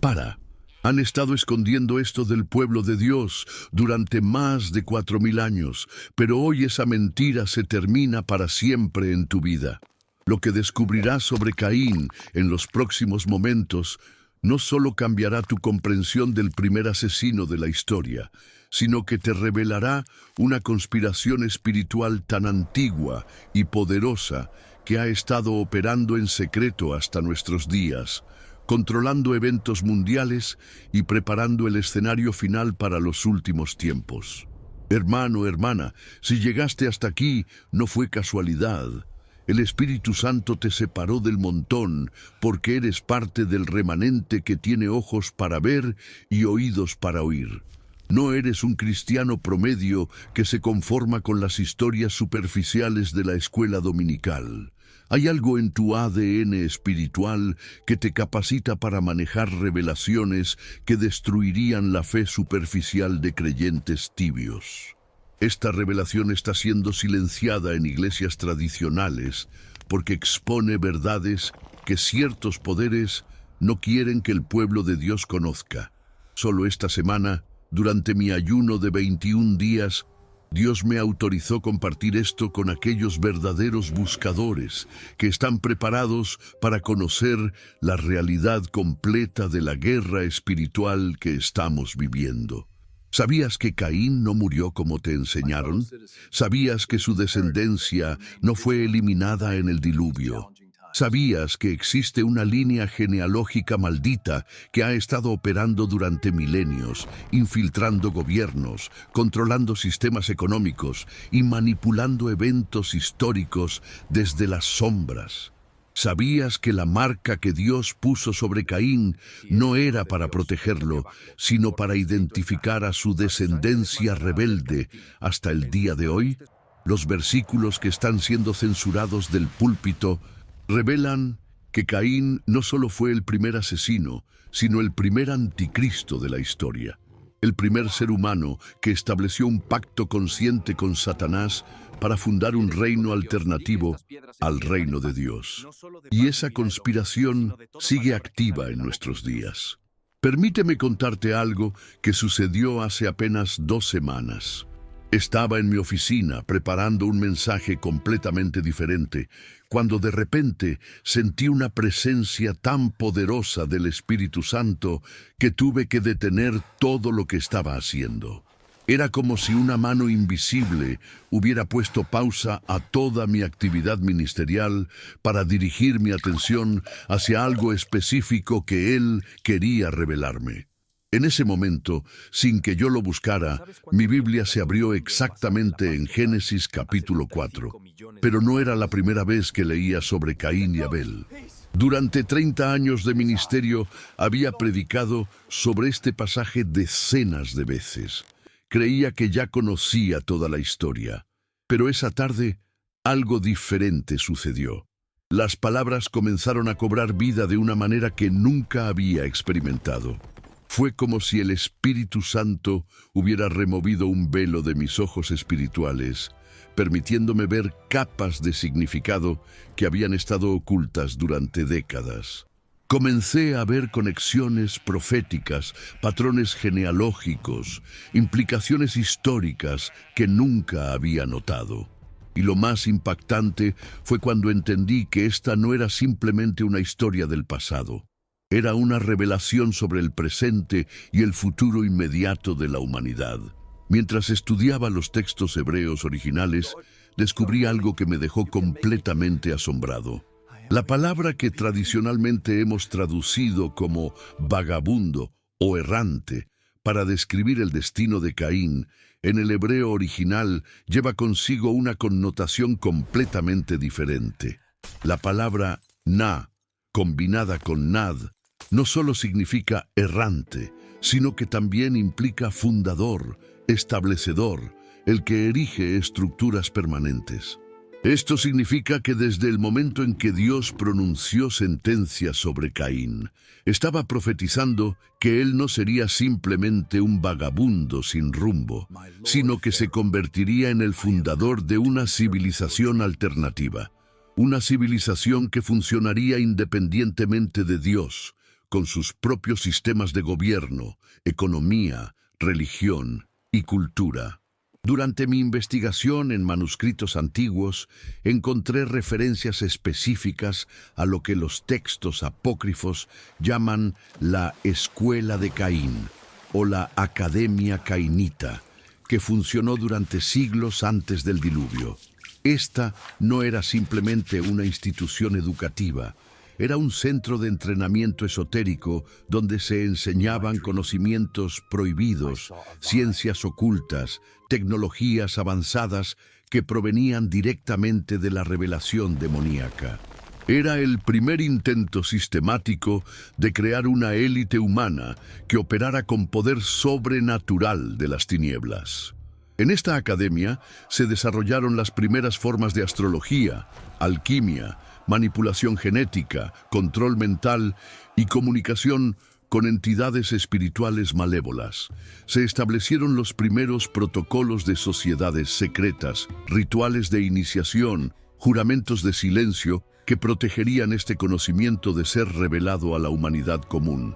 Para. Han estado escondiendo esto del pueblo de Dios durante más de 4000 años, pero hoy esa mentira se termina para siempre en tu vida. Lo que descubrirás sobre Caín en los próximos momentos no solo cambiará tu comprensión del primer asesino de la historia, sino que te revelará una conspiración espiritual tan antigua y poderosa que ha estado operando en secreto hasta nuestros días, controlando eventos mundiales y preparando el escenario final para los últimos tiempos. Hermano, hermana, si llegaste hasta aquí, no fue casualidad. El Espíritu Santo te separó del montón porque eres parte del remanente que tiene ojos para ver y oídos para oír. No eres un cristiano promedio que se conforma con las historias superficiales de la escuela dominical. Hay algo en tu ADN espiritual que te capacita para manejar revelaciones que destruirían la fe superficial de creyentes tibios. Esta revelación está siendo silenciada en iglesias tradicionales porque expone verdades que ciertos poderes no quieren que el pueblo de Dios conozca. Solo esta semana, durante mi ayuno de 21 días, Dios me autorizó compartir esto con aquellos verdaderos buscadores que están preparados para conocer la realidad completa de la guerra espiritual que estamos viviendo. ¿Sabías que Caín no murió como te enseñaron? ¿Sabías que su descendencia no fue eliminada en el diluvio? ¿Sabías que existe una línea genealógica maldita que ha estado operando durante milenios, infiltrando gobiernos, controlando sistemas económicos y manipulando eventos históricos desde las sombras? ¿Sabías que la marca que Dios puso sobre Caín no era para protegerlo, sino para identificar a su descendencia rebelde hasta el día de hoy? Los versículos que están siendo censurados del púlpito revelan que Caín no solo fue el primer asesino, sino el primer anticristo de la historia. El primer ser humano que estableció un pacto consciente con Satanás para fundar un reino alternativo al reino de Dios. Y esa conspiración sigue activa en nuestros días. Permíteme contarte algo que sucedió hace apenas 2 semanas. Estaba en mi oficina preparando un mensaje completamente diferente, cuando de repente sentí una presencia tan poderosa del Espíritu Santo que tuve que detener todo lo que estaba haciendo. Era como si una mano invisible hubiera puesto pausa a toda mi actividad ministerial para dirigir mi atención hacia algo específico que Él quería revelarme. En ese momento, sin que yo lo buscara, mi Biblia se abrió exactamente en Génesis capítulo 4. Pero no era la primera vez que leía sobre Caín y Abel. Durante 30 años de ministerio había predicado sobre este pasaje decenas de veces. Creía que ya conocía toda la historia. Pero esa tarde, algo diferente sucedió. Las palabras comenzaron a cobrar vida de una manera que nunca había experimentado. Fue como si el Espíritu Santo hubiera removido un velo de mis ojos espirituales, permitiéndome ver capas de significado que habían estado ocultas durante décadas. Comencé a ver conexiones proféticas, patrones genealógicos, implicaciones históricas que nunca había notado. Y lo más impactante fue cuando entendí que esta no era simplemente una historia del pasado. Era una revelación sobre el presente y el futuro inmediato de la humanidad. Mientras estudiaba los textos hebreos originales, descubrí algo que me dejó completamente asombrado. La palabra que tradicionalmente hemos traducido como vagabundo o errante para describir el destino de Caín, en el hebreo original lleva consigo una connotación completamente diferente. La palabra na, combinada con nad, no solo significa errante, sino que también implica fundador, establecedor, el que erige estructuras permanentes. Esto significa que desde el momento en que Dios pronunció sentencia sobre Caín, estaba profetizando que él no sería simplemente un vagabundo sin rumbo, sino que se convertiría en el fundador de una civilización alternativa, una civilización que funcionaría independientemente de Dios, con sus propios sistemas de gobierno, economía, religión y cultura. Durante mi investigación en manuscritos antiguos, encontré referencias específicas a lo que los textos apócrifos llaman la Escuela de Caín o la Academia Cainita, que funcionó durante siglos antes del diluvio. Esta no era simplemente una institución educativa, era un centro de entrenamiento esotérico donde se enseñaban conocimientos prohibidos, ciencias ocultas, tecnologías avanzadas que provenían directamente de la revelación demoníaca. Era el primer intento sistemático de crear una élite humana que operara con poder sobrenatural de las tinieblas. En esta academia se desarrollaron las primeras formas de astrología, alquimia, manipulación genética, control mental y comunicación con entidades espirituales malévolas. Se establecieron los primeros protocolos de sociedades secretas, rituales de iniciación, juramentos de silencio que protegerían este conocimiento de ser revelado a la humanidad común.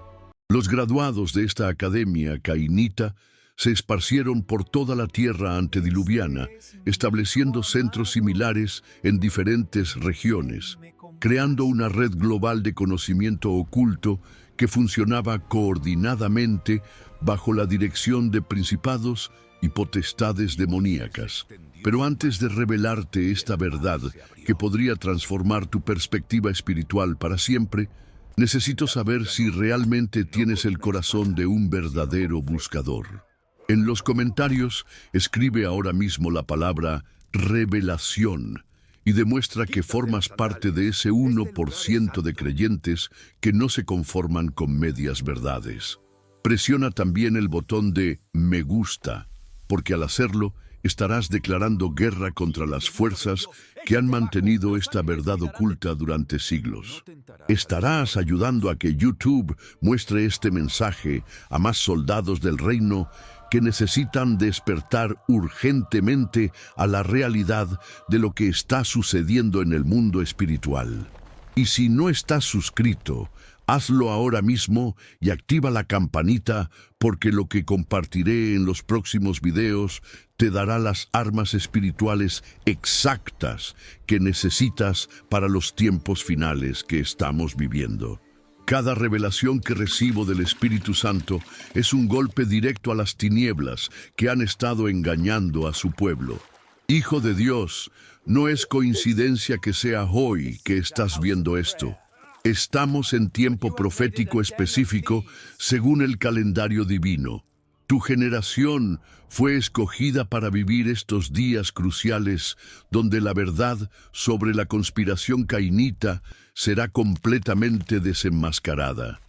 Los graduados de esta academia cainita se esparcieron por toda la tierra antediluviana, estableciendo centros similares en diferentes regiones, creando una red global de conocimiento oculto que funcionaba coordinadamente bajo la dirección de principados y potestades demoníacas. Pero antes de revelarte esta verdad que podría transformar tu perspectiva espiritual para siempre, necesito saber si realmente tienes el corazón de un verdadero buscador. En los comentarios, escribe ahora mismo la palabra revelación y demuestra que formas parte de ese 1% de creyentes que no se conforman con medias verdades. Presiona también el botón de me gusta, porque al hacerlo estarás declarando guerra contra las fuerzas que han mantenido esta verdad oculta durante siglos. Estarás ayudando a que YouTube muestre este mensaje a más soldados del reino que necesitan despertar urgentemente a la realidad de lo que está sucediendo en el mundo espiritual. Y si no estás suscrito, hazlo ahora mismo y activa la campanita, porque lo que compartiré en los próximos videos te dará las armas espirituales exactas que necesitas para los tiempos finales que estamos viviendo. Cada revelación que recibo del Espíritu Santo es un golpe directo a las tinieblas que han estado engañando a su pueblo. Hijo de Dios, no es coincidencia que sea hoy que estás viendo esto. Estamos en tiempo profético específico según el calendario divino. Tu generación fue escogida para vivir estos días cruciales donde la verdad sobre la conspiración cainita será completamente desenmascarada.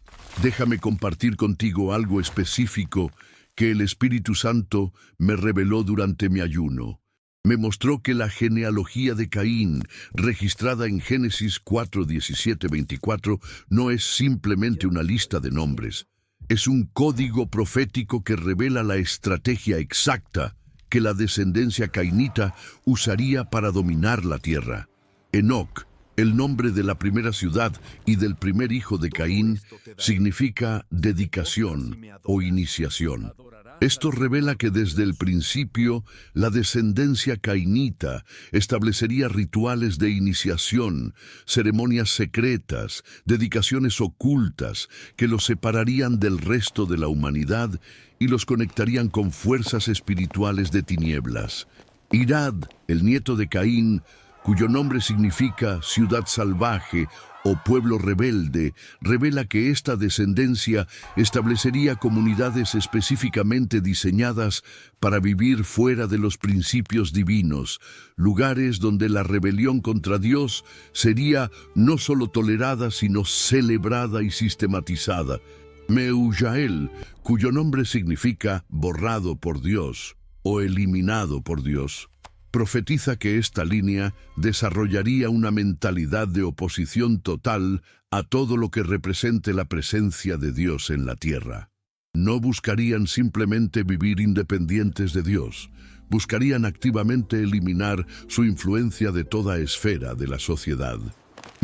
Déjame compartir contigo algo específico que el Espíritu Santo me reveló durante mi ayuno. Me mostró que la genealogía de Caín, registrada en Génesis 4, 17, 24, no es simplemente una lista de nombres. Es un código profético que revela la estrategia exacta que la descendencia cainita usaría para dominar la tierra. Enoc, el nombre de la primera ciudad y del primer hijo de Caín, significa dedicación o iniciación. Esto revela que desde el principio la descendencia cainita establecería rituales de iniciación, ceremonias secretas, dedicaciones ocultas que los separarían del resto de la humanidad y los conectarían con fuerzas espirituales de tinieblas. Irad, el nieto de Caín, cuyo nombre significa ciudad salvaje o pueblo rebelde, revela que esta descendencia establecería comunidades específicamente diseñadas para vivir fuera de los principios divinos, lugares donde la rebelión contra Dios sería no solo tolerada, sino celebrada y sistematizada. Meujael, cuyo nombre significa borrado por Dios o eliminado por Dios, profetiza que esta línea desarrollaría una mentalidad de oposición total a todo lo que represente la presencia de Dios en la tierra. No buscarían simplemente vivir independientes de Dios, buscarían activamente eliminar su influencia de toda esfera de la sociedad.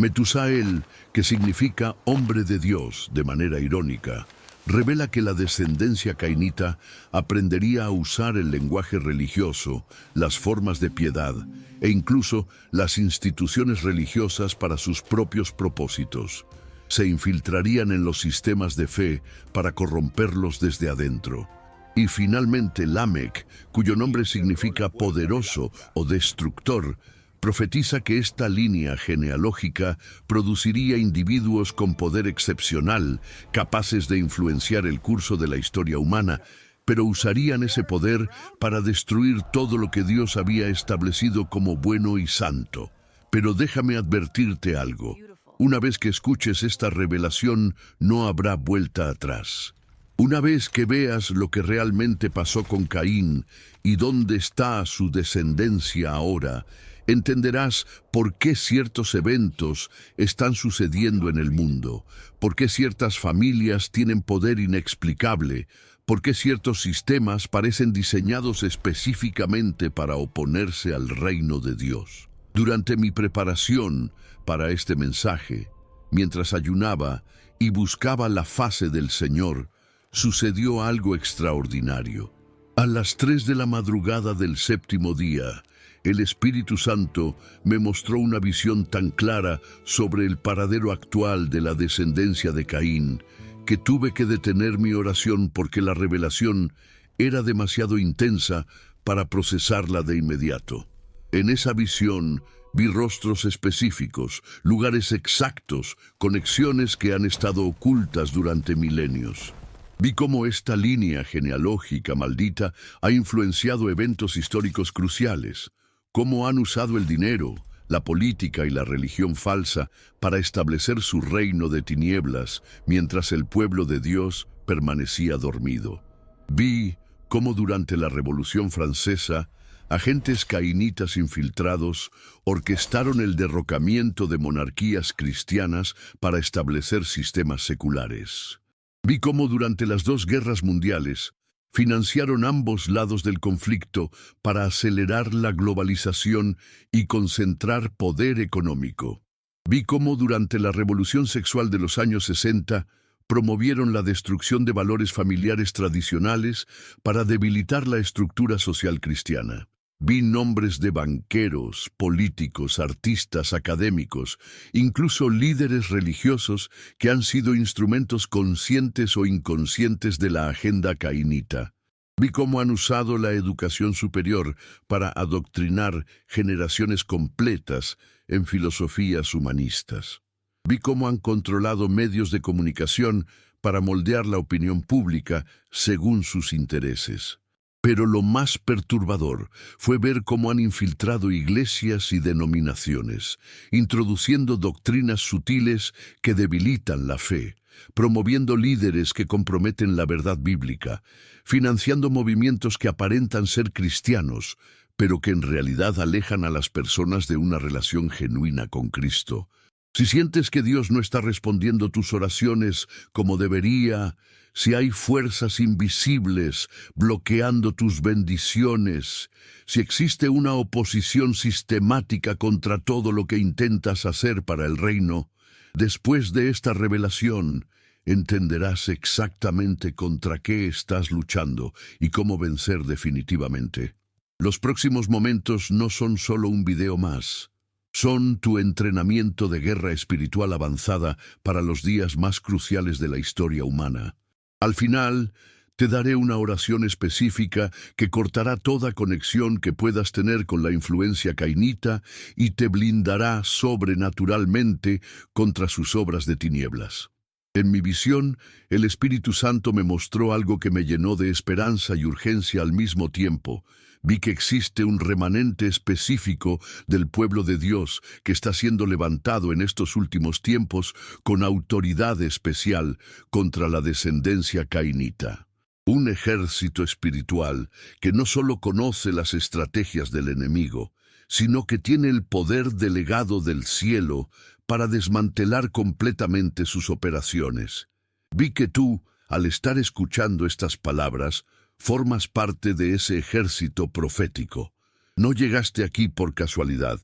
Metusael, que significa hombre de Dios de manera irónica, revela que la descendencia cainita aprendería a usar el lenguaje religioso, las formas de piedad e incluso las instituciones religiosas para sus propios propósitos. Se infiltrarían en los sistemas de fe para corromperlos desde adentro. Y finalmente Lamec, cuyo nombre significa poderoso o destructor, profetiza que esta línea genealógica produciría individuos con poder excepcional, capaces de influenciar el curso de la historia humana, pero usarían ese poder para destruir todo lo que Dios había establecido como bueno y santo. Pero déjame advertirte algo. Una vez que escuches esta revelación, no habrá vuelta atrás. Una vez que veas lo que realmente pasó con Caín y dónde está su descendencia ahora, entenderás por qué ciertos eventos están sucediendo en el mundo, por qué ciertas familias tienen poder inexplicable, por qué ciertos sistemas parecen diseñados específicamente para oponerse al reino de Dios. Durante mi preparación para este mensaje, mientras ayunaba y buscaba la faz del Señor, sucedió algo extraordinario. A las 3 de la madrugada del séptimo día, el Espíritu Santo me mostró una visión tan clara sobre el paradero actual de la descendencia de Caín, que tuve que detener mi oración porque la revelación era demasiado intensa para procesarla de inmediato. En esa visión vi rostros específicos, lugares exactos, conexiones que han estado ocultas durante milenios. Vi cómo esta línea genealógica maldita ha influenciado eventos históricos cruciales, cómo han usado el dinero, la política y la religión falsa para establecer su reino de tinieblas, mientras el pueblo de Dios permanecía dormido. Vi cómo durante la Revolución Francesa, agentes caínitas infiltrados orquestaron el derrocamiento de monarquías cristianas para establecer sistemas seculares. Vi cómo durante las 2 guerras mundiales financiaron ambos lados del conflicto para acelerar la globalización y concentrar poder económico. Vi cómo durante la revolución sexual de los años 60 promovieron la destrucción de valores familiares tradicionales para debilitar la estructura social cristiana. Vi nombres de banqueros, políticos, artistas, académicos, incluso líderes religiosos que han sido instrumentos conscientes o inconscientes de la agenda caínita. Vi cómo han usado la educación superior para adoctrinar generaciones completas en filosofías humanistas. Vi cómo han controlado medios de comunicación para moldear la opinión pública según sus intereses. Pero lo más perturbador fue ver cómo han infiltrado iglesias y denominaciones, introduciendo doctrinas sutiles que debilitan la fe, promoviendo líderes que comprometen la verdad bíblica, financiando movimientos que aparentan ser cristianos, pero que en realidad alejan a las personas de una relación genuina con Cristo. Si sientes que Dios no está respondiendo tus oraciones como debería, si hay fuerzas invisibles bloqueando tus bendiciones, si existe una oposición sistemática contra todo lo que intentas hacer para el reino, después de esta revelación, entenderás exactamente contra qué estás luchando y cómo vencer definitivamente. Los próximos momentos no son solo un video más. Son tu entrenamiento de guerra espiritual avanzada para los días más cruciales de la historia humana. Al final, te daré una oración específica que cortará toda conexión que puedas tener con la influencia caínita y te blindará sobrenaturalmente contra sus obras de tinieblas. En mi visión, el Espíritu Santo me mostró algo que me llenó de esperanza y urgencia al mismo tiempo. Vi que existe un remanente específico del pueblo de Dios que está siendo levantado en estos últimos tiempos con autoridad especial contra la descendencia caínita. Un ejército espiritual que no solo conoce las estrategias del enemigo, sino que tiene el poder delegado del cielo para desmantelar completamente sus operaciones. Vi que tú, al estar escuchando estas palabras, formas parte de ese ejército profético. No llegaste aquí por casualidad.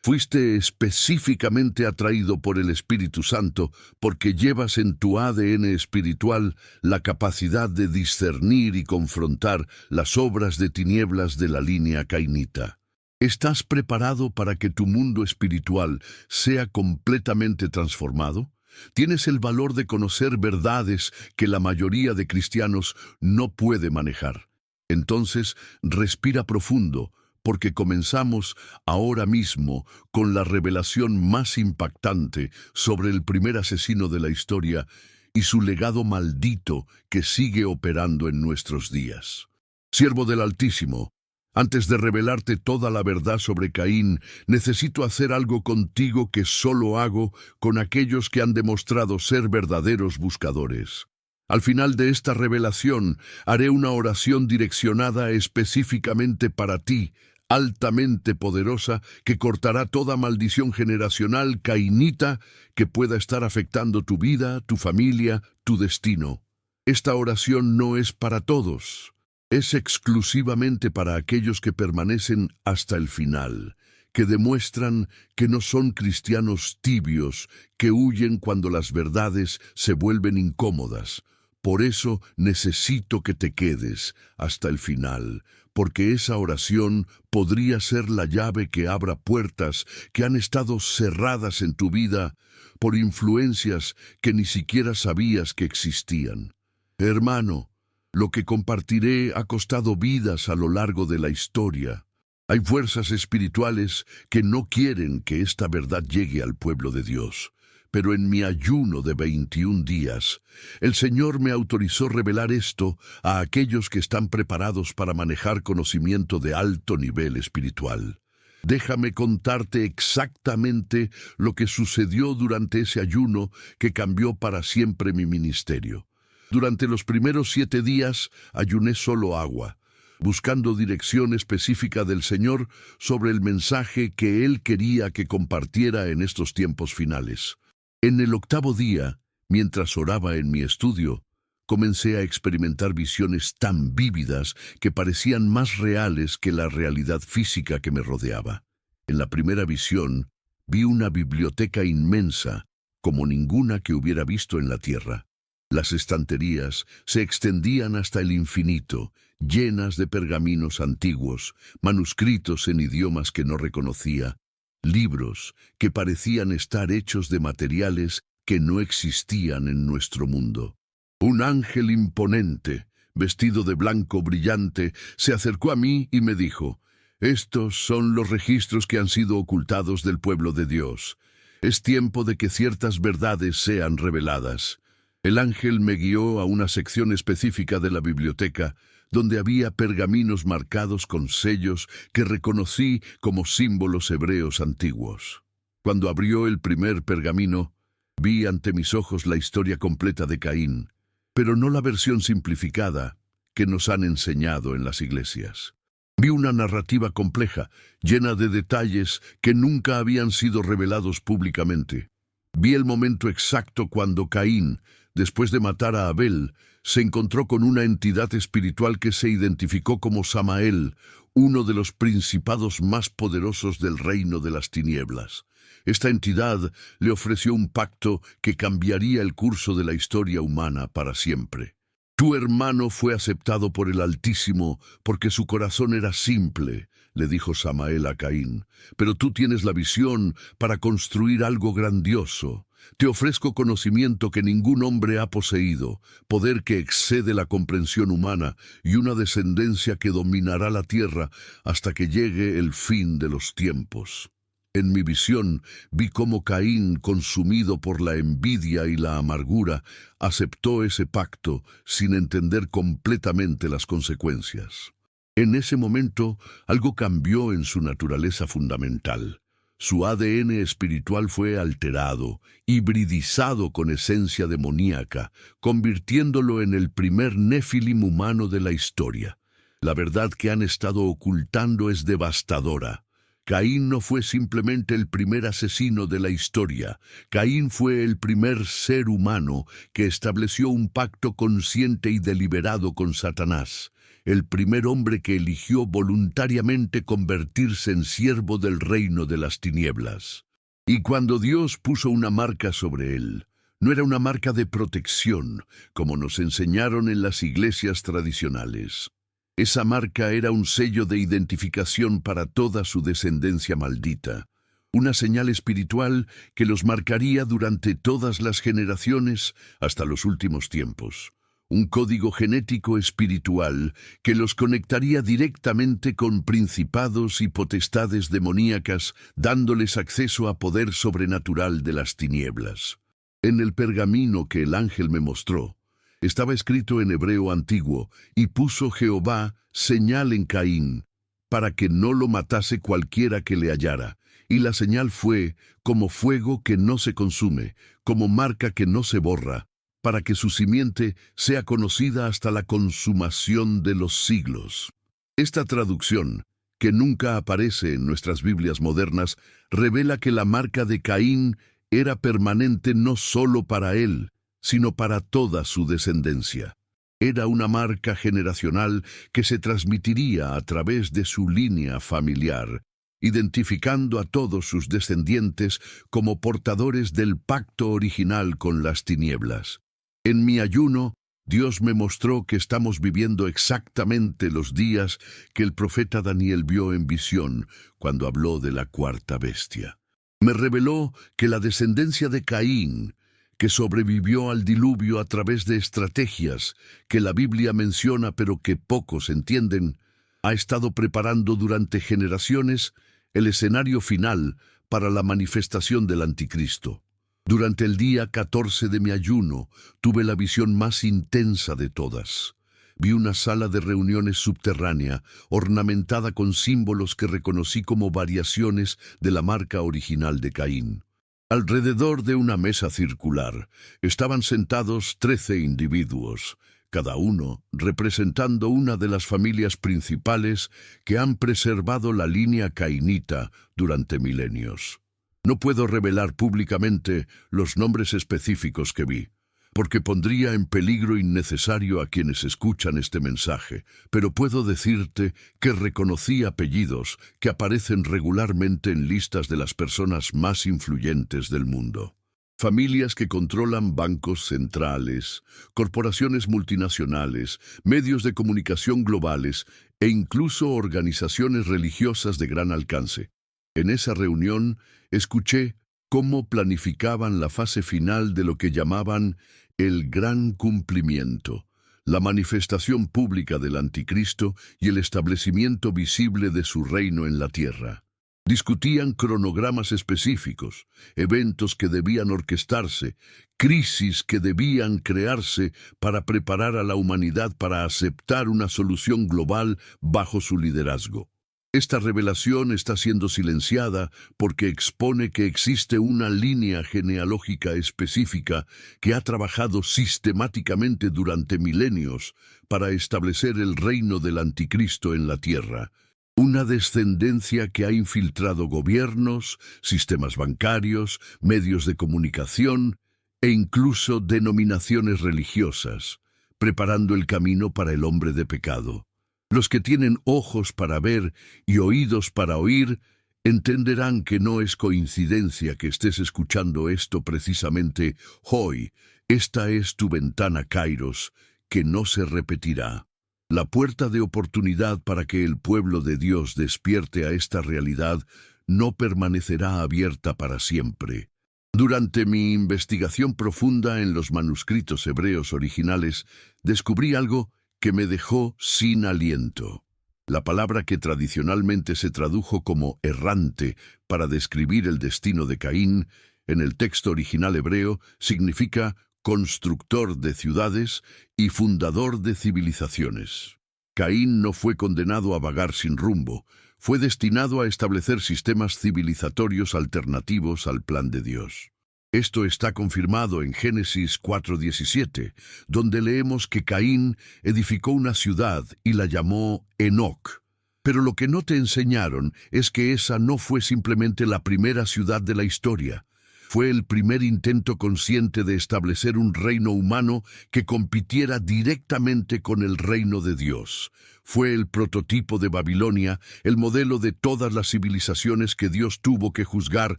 Fuiste específicamente atraído por el Espíritu Santo porque llevas en tu ADN espiritual la capacidad de discernir y confrontar las obras de tinieblas de la línea cainita. ¿Estás preparado para que tu mundo espiritual sea completamente transformado? Tienes el valor de conocer verdades que la mayoría de cristianos no puede manejar. Entonces, respira profundo, porque comenzamos ahora mismo con la revelación más impactante sobre el primer asesino de la historia y su legado maldito que sigue operando en nuestros días. Siervo del Altísimo, antes de revelarte toda la verdad sobre Caín, necesito hacer algo contigo que solo hago con aquellos que han demostrado ser verdaderos buscadores. Al final de esta revelación, haré una oración direccionada específicamente para ti, altamente poderosa, que cortará toda maldición generacional cainita que pueda estar afectando tu vida, tu familia, tu destino. Esta oración no es para todos. Es exclusivamente para aquellos que permanecen hasta el final, que demuestran que no son cristianos tibios, que huyen cuando las verdades se vuelven incómodas. Por eso necesito que te quedes hasta el final, porque esa oración podría ser la llave que abra puertas que han estado cerradas en tu vida por influencias que ni siquiera sabías que existían. Hermano, lo que compartiré ha costado vidas a lo largo de la historia. Hay fuerzas espirituales que no quieren que esta verdad llegue al pueblo de Dios. Pero en mi ayuno de 21 días, el Señor me autorizó revelar esto a aquellos que están preparados para manejar conocimiento de alto nivel espiritual. Déjame contarte exactamente lo que sucedió durante ese ayuno que cambió para siempre mi ministerio. Durante los primeros 7 días ayuné solo agua, buscando dirección específica del Señor sobre el mensaje que Él quería que compartiera en estos tiempos finales. En el 8º día, mientras oraba en mi estudio, comencé a experimentar visiones tan vívidas que parecían más reales que la realidad física que me rodeaba. En la primera visión, vi una biblioteca inmensa, como ninguna que hubiera visto en la tierra. Las estanterías se extendían hasta el infinito, llenas de pergaminos antiguos, manuscritos en idiomas que no reconocía, libros que parecían estar hechos de materiales que no existían en nuestro mundo. Un ángel imponente, vestido de blanco brillante, se acercó a mí y me dijo: «Estos son los registros que han sido ocultados del pueblo de Dios. Es tiempo de que ciertas verdades sean reveladas». El ángel me guió a una sección específica de la biblioteca, donde había pergaminos marcados con sellos que reconocí como símbolos hebreos antiguos. Cuando abrió el primer pergamino, vi ante mis ojos la historia completa de Caín, pero no la versión simplificada que nos han enseñado en las iglesias. Vi una narrativa compleja, llena de detalles que nunca habían sido revelados públicamente. Vi el momento exacto cuando Caín, después de matar a Abel, se encontró con una entidad espiritual que se identificó como Samael, uno de los principados más poderosos del reino de las tinieblas. Esta entidad le ofreció un pacto que cambiaría el curso de la historia humana para siempre. «Tu hermano fue aceptado por el Altísimo porque su corazón era simple», le dijo Samael a Caín, «pero tú tienes la visión para construir algo grandioso. Te ofrezco conocimiento que ningún hombre ha poseído, poder que excede la comprensión humana y una descendencia que dominará la tierra hasta que llegue el fin de los tiempos». En mi visión vi cómo Caín, consumido por la envidia y la amargura, aceptó ese pacto sin entender completamente las consecuencias. En ese momento, algo cambió en su naturaleza fundamental. Su ADN espiritual fue alterado, hibridizado con esencia demoníaca, convirtiéndolo en el primer Nefilim humano de la historia. La verdad que han estado ocultando es devastadora. Caín no fue simplemente el primer asesino de la historia. Caín fue el primer ser humano que estableció un pacto consciente y deliberado con Satanás. el primer hombre que eligió voluntariamente convertirse en siervo del reino de las tinieblas. Y cuando Dios puso una marca sobre él, no era una marca de protección, como nos enseñaron en las iglesias tradicionales. Esa marca era un sello de identificación para toda su descendencia maldita, una señal espiritual que los marcaría durante todas las generaciones hasta los últimos tiempos. Un código genético espiritual que los conectaría directamente con principados y potestades demoníacas, dándoles acceso a poder sobrenatural de las tinieblas. En el pergamino que el ángel me mostró, estaba escrito en hebreo antiguo, y puso Jehová señal en Caín, para que no lo matase cualquiera que le hallara. Y la señal fue como fuego que no se consume, como marca que no se borra, para que su simiente sea conocida hasta la consumación de los siglos. Esta traducción, que nunca aparece en nuestras Biblias modernas, revela que la marca de Caín era permanente no solo para él, sino para toda su descendencia. Era una marca generacional que se transmitiría a través de su línea familiar, identificando a todos sus descendientes como portadores del pacto original con las tinieblas. En mi ayuno, Dios me mostró que estamos viviendo exactamente los días que el profeta Daniel vio en visión cuando habló de la cuarta bestia. Me reveló que la descendencia de Caín, que sobrevivió al diluvio a través de estrategias que la Biblia menciona pero que pocos entienden, ha estado preparando durante generaciones el escenario final para la manifestación del anticristo. Durante el día 14 de mi ayuno, tuve la visión más intensa de todas. Vi una sala de reuniones subterránea, ornamentada con símbolos que reconocí como variaciones de la marca original de Caín. Alrededor de una mesa circular estaban sentados 13 individuos, cada uno representando una de las familias principales que han preservado la línea cainita durante milenios. No puedo revelar públicamente los nombres específicos que vi, porque pondría en peligro innecesario a quienes escuchan este mensaje, pero puedo decirte que reconocí apellidos que aparecen regularmente en listas de las personas más influyentes del mundo. Familias que controlan bancos centrales, corporaciones multinacionales, medios de comunicación globales e incluso organizaciones religiosas de gran alcance. En esa reunión escuché cómo planificaban la fase final de lo que llamaban el gran cumplimiento, la manifestación pública del anticristo y el establecimiento visible de su reino en la tierra. Discutían cronogramas específicos, eventos que debían orquestarse, crisis que debían crearse para preparar a la humanidad para aceptar una solución global bajo su liderazgo. Esta revelación está siendo silenciada porque expone que existe una línea genealógica específica que ha trabajado sistemáticamente durante milenios para establecer el reino del anticristo en la tierra. Una descendencia que ha infiltrado gobiernos, sistemas bancarios, medios de comunicación e incluso denominaciones religiosas, preparando el camino para el hombre de pecado. Los que tienen ojos para ver y oídos para oír, entenderán que no es coincidencia que estés escuchando esto precisamente hoy. Esta es tu ventana, Kairos, que no se repetirá. La puerta de oportunidad para que el pueblo de Dios despierte a esta realidad no permanecerá abierta para siempre. Durante mi investigación profunda en los manuscritos hebreos originales, descubrí algo que me dejó sin aliento. La palabra que tradicionalmente se tradujo como errante para describir el destino de Caín, en el texto original hebreo, significa constructor de ciudades y fundador de civilizaciones. Caín no fue condenado a vagar sin rumbo, fue destinado a establecer sistemas civilizatorios alternativos al plan de Dios. Esto está confirmado en Génesis 4:17, donde leemos que Caín edificó una ciudad y la llamó Enoc. Pero lo que no te enseñaron es que esa no fue simplemente la primera ciudad de la historia. Fue el primer intento consciente de establecer un reino humano que compitiera directamente con el reino de Dios. Fue el prototipo de Babilonia, el modelo de todas las civilizaciones que Dios tuvo que juzgar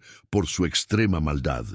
por su extrema maldad.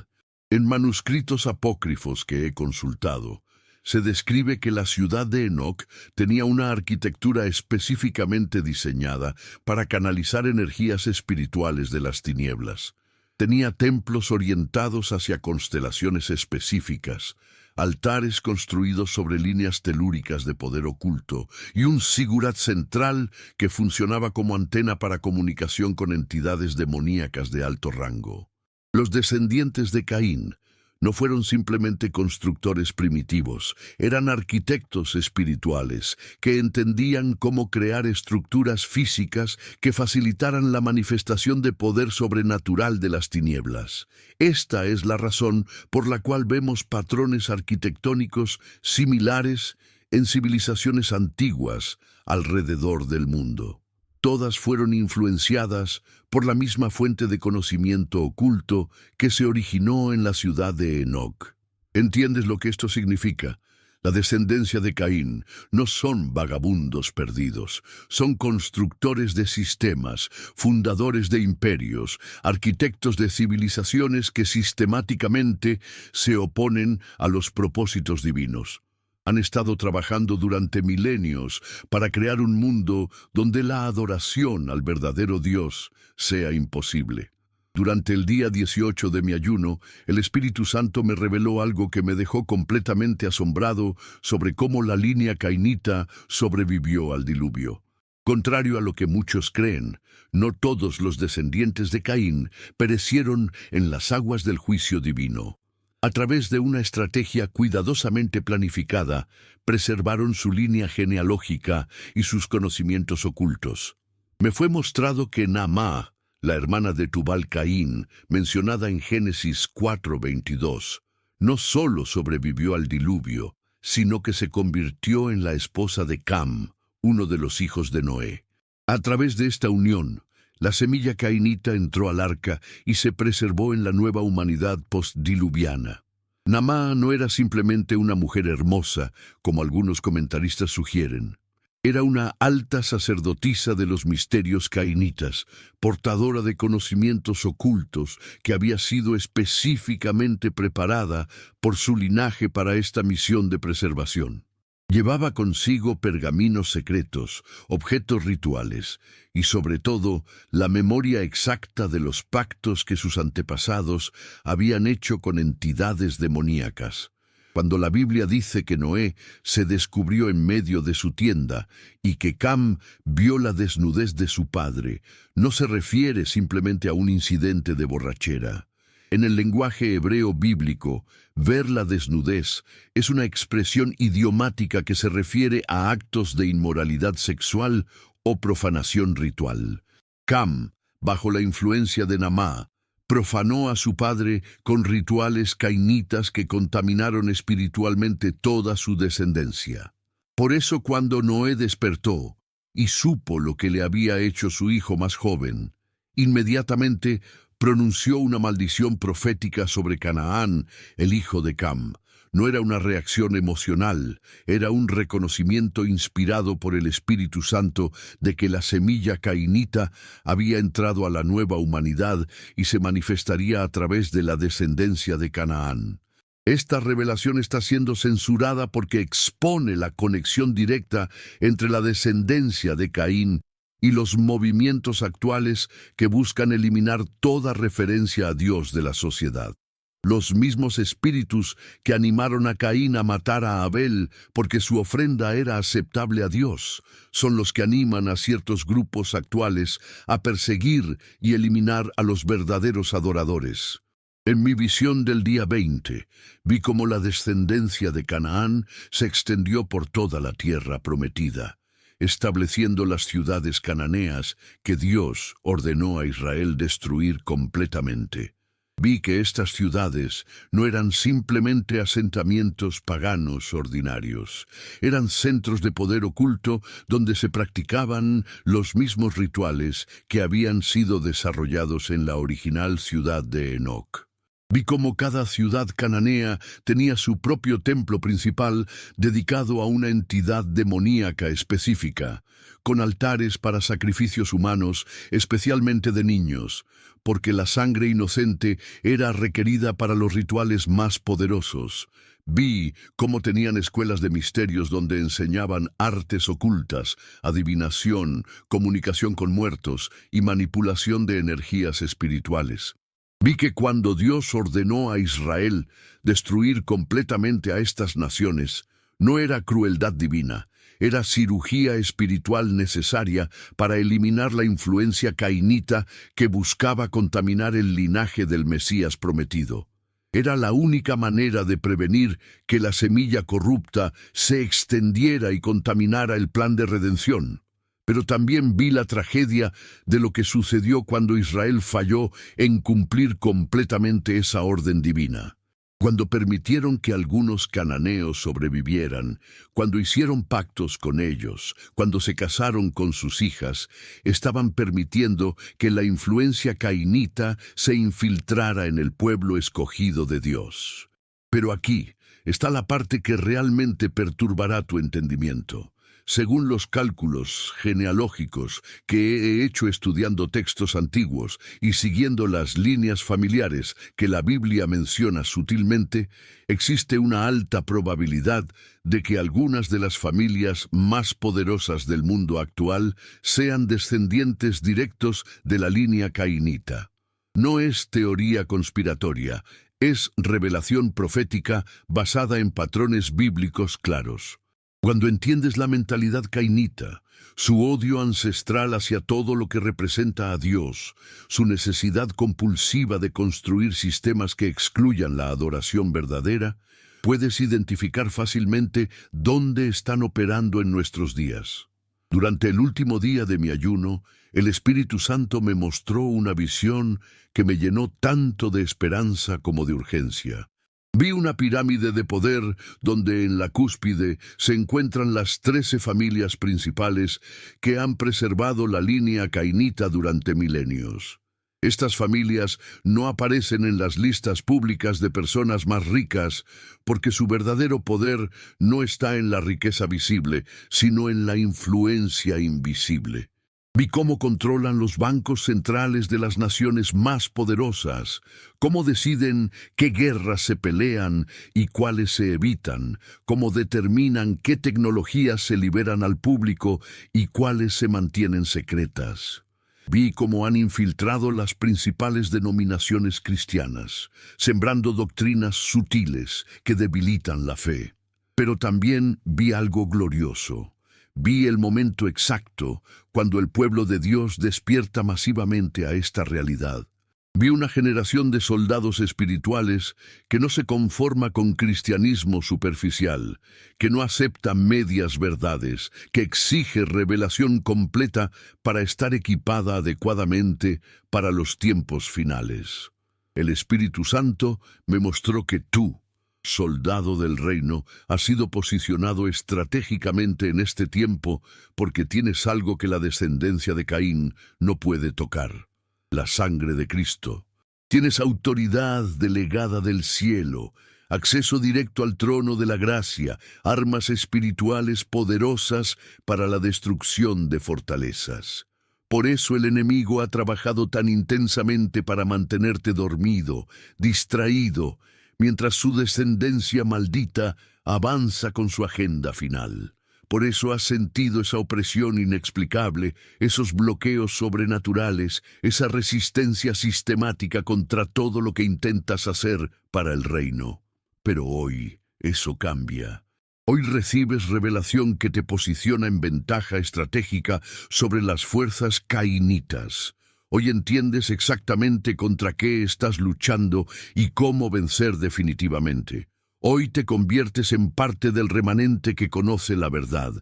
En manuscritos apócrifos que he consultado, se describe que la ciudad de Enoc tenía una arquitectura específicamente diseñada para canalizar energías espirituales de las tinieblas. Tenía templos orientados hacia constelaciones específicas, altares construidos sobre líneas telúricas de poder oculto y un sigurat central que funcionaba como antena para comunicación con entidades demoníacas de alto rango. Los descendientes de Caín no fueron simplemente constructores primitivos, eran arquitectos espirituales que entendían cómo crear estructuras físicas que facilitaran la manifestación de poder sobrenatural de las tinieblas. Esta es la razón por la cual vemos patrones arquitectónicos similares en civilizaciones antiguas alrededor del mundo. Todas fueron influenciadas por la misma fuente de conocimiento oculto que se originó en la ciudad de Enoc. ¿Entiendes lo que esto significa? La descendencia de Caín no son vagabundos perdidos, son constructores de sistemas, fundadores de imperios, arquitectos de civilizaciones que sistemáticamente se oponen a los propósitos divinos. Han estado trabajando durante milenios para crear un mundo donde la adoración al verdadero Dios sea imposible. Durante el día 18 de mi ayuno, el Espíritu Santo me reveló algo que me dejó completamente asombrado sobre cómo la línea cainita sobrevivió al diluvio. Contrario a lo que muchos creen, no todos los descendientes de Caín perecieron en las aguas del juicio divino. A través de una estrategia cuidadosamente planificada, preservaron su línea genealógica y sus conocimientos ocultos. Me fue mostrado que Naamá, la hermana de Tubal-Caín, mencionada en Génesis 4:22, no solo sobrevivió al diluvio, sino que se convirtió en la esposa de Cam, uno de los hijos de Noé. A través de esta unión, la semilla cainita entró al arca y se preservó en la nueva humanidad postdiluviana. Naamá no era simplemente una mujer hermosa, como algunos comentaristas sugieren. Era una alta sacerdotisa de los misterios cainitas, portadora de conocimientos ocultos que había sido específicamente preparada por su linaje para esta misión de preservación. Llevaba consigo pergaminos secretos, objetos rituales y, sobre todo, la memoria exacta de los pactos que sus antepasados habían hecho con entidades demoníacas. Cuando la Biblia dice que Noé se descubrió en medio de su tienda y que Cam vio la desnudez de su padre, no se refiere simplemente a un incidente de borrachera. En el lenguaje hebreo bíblico, ver la desnudez es una expresión idiomática que se refiere a actos de inmoralidad sexual o profanación ritual. Cam, bajo la influencia de Naamá, profanó a su padre con rituales cainitas que contaminaron espiritualmente toda su descendencia. Por eso cuando Noé despertó y supo lo que le había hecho su hijo más joven, inmediatamente pronunció una maldición profética sobre Canaán, el hijo de Cam. No era una reacción emocional, era un reconocimiento inspirado por el Espíritu Santo de que la semilla cainita había entrado a la nueva humanidad y se manifestaría a través de la descendencia de Canaán. Esta revelación está siendo censurada porque expone la conexión directa entre la descendencia de Caín y los movimientos actuales que buscan eliminar toda referencia a Dios de la sociedad. Los mismos espíritus que animaron a Caín a matar a Abel porque su ofrenda era aceptable a Dios, son los que animan a ciertos grupos actuales a perseguir y eliminar a los verdaderos adoradores. En mi visión del día 20, vi cómo la descendencia de Canaán se extendió por toda la tierra prometida, estableciendo las ciudades cananeas que Dios ordenó a Israel destruir completamente. Vi que estas ciudades no eran simplemente asentamientos paganos ordinarios, eran centros de poder oculto donde se practicaban los mismos rituales que habían sido desarrollados en la original ciudad de Enoc. Vi cómo cada ciudad cananea tenía su propio templo principal dedicado a una entidad demoníaca específica, con altares para sacrificios humanos, especialmente de niños, porque la sangre inocente era requerida para los rituales más poderosos. Vi cómo tenían escuelas de misterios donde enseñaban artes ocultas, adivinación, comunicación con muertos y manipulación de energías espirituales. Vi que cuando Dios ordenó a Israel destruir completamente a estas naciones, no era crueldad divina, era cirugía espiritual necesaria para eliminar la influencia cainita que buscaba contaminar el linaje del Mesías prometido. Era la única manera de prevenir que la semilla corrupta se extendiera y contaminara el plan de redención. Pero también vi la tragedia de lo que sucedió cuando Israel falló en cumplir completamente esa orden divina. Cuando permitieron que algunos cananeos sobrevivieran, cuando hicieron pactos con ellos, cuando se casaron con sus hijas, estaban permitiendo que la influencia cainita se infiltrara en el pueblo escogido de Dios. Pero aquí está la parte que realmente perturbará tu entendimiento. Según los cálculos genealógicos que he hecho estudiando textos antiguos y siguiendo las líneas familiares que la Biblia menciona sutilmente, existe una alta probabilidad de que algunas de las familias más poderosas del mundo actual sean descendientes directos de la línea cainita. No es teoría conspiratoria, es revelación profética basada en patrones bíblicos claros. Cuando entiendes la mentalidad cainita, su odio ancestral hacia todo lo que representa a Dios, su necesidad compulsiva de construir sistemas que excluyan la adoración verdadera, puedes identificar fácilmente dónde están operando en nuestros días. Durante el último día de mi ayuno, el Espíritu Santo me mostró una visión que me llenó tanto de esperanza como de urgencia. Vi una pirámide de poder donde en la cúspide se encuentran las 13 familias principales que han preservado la línea cainita durante milenios. Estas familias no aparecen en las listas públicas de personas más ricas porque su verdadero poder no está en la riqueza visible, sino en la influencia invisible. Vi cómo controlan los bancos centrales de las naciones más poderosas, cómo deciden qué guerras se pelean y cuáles se evitan, cómo determinan qué tecnologías se liberan al público y cuáles se mantienen secretas. Vi cómo han infiltrado las principales denominaciones cristianas, sembrando doctrinas sutiles que debilitan la fe. Pero también vi algo glorioso. Vi el momento exacto cuando el pueblo de Dios despierta masivamente a esta realidad. Vi una generación de soldados espirituales que no se conforma con cristianismo superficial, que no acepta medias verdades, que exige revelación completa para estar equipada adecuadamente para los tiempos finales. El Espíritu Santo me mostró que tú, soldado del reino, has sido posicionado estratégicamente en este tiempo porque tienes algo que la descendencia de Caín no puede tocar: la sangre de Cristo. Tienes autoridad delegada del cielo, acceso directo al trono de la gracia, armas espirituales poderosas para la destrucción de fortalezas. Por eso el enemigo ha trabajado tan intensamente para mantenerte dormido, distraído, mientras su descendencia maldita avanza con su agenda final. Por eso has sentido esa opresión inexplicable, esos bloqueos sobrenaturales, esa resistencia sistemática contra todo lo que intentas hacer para el reino. Pero hoy eso cambia. Hoy recibes revelación que te posiciona en ventaja estratégica sobre las fuerzas cainitas. Hoy entiendes exactamente contra qué estás luchando y cómo vencer definitivamente. Hoy te conviertes en parte del remanente que conoce la verdad.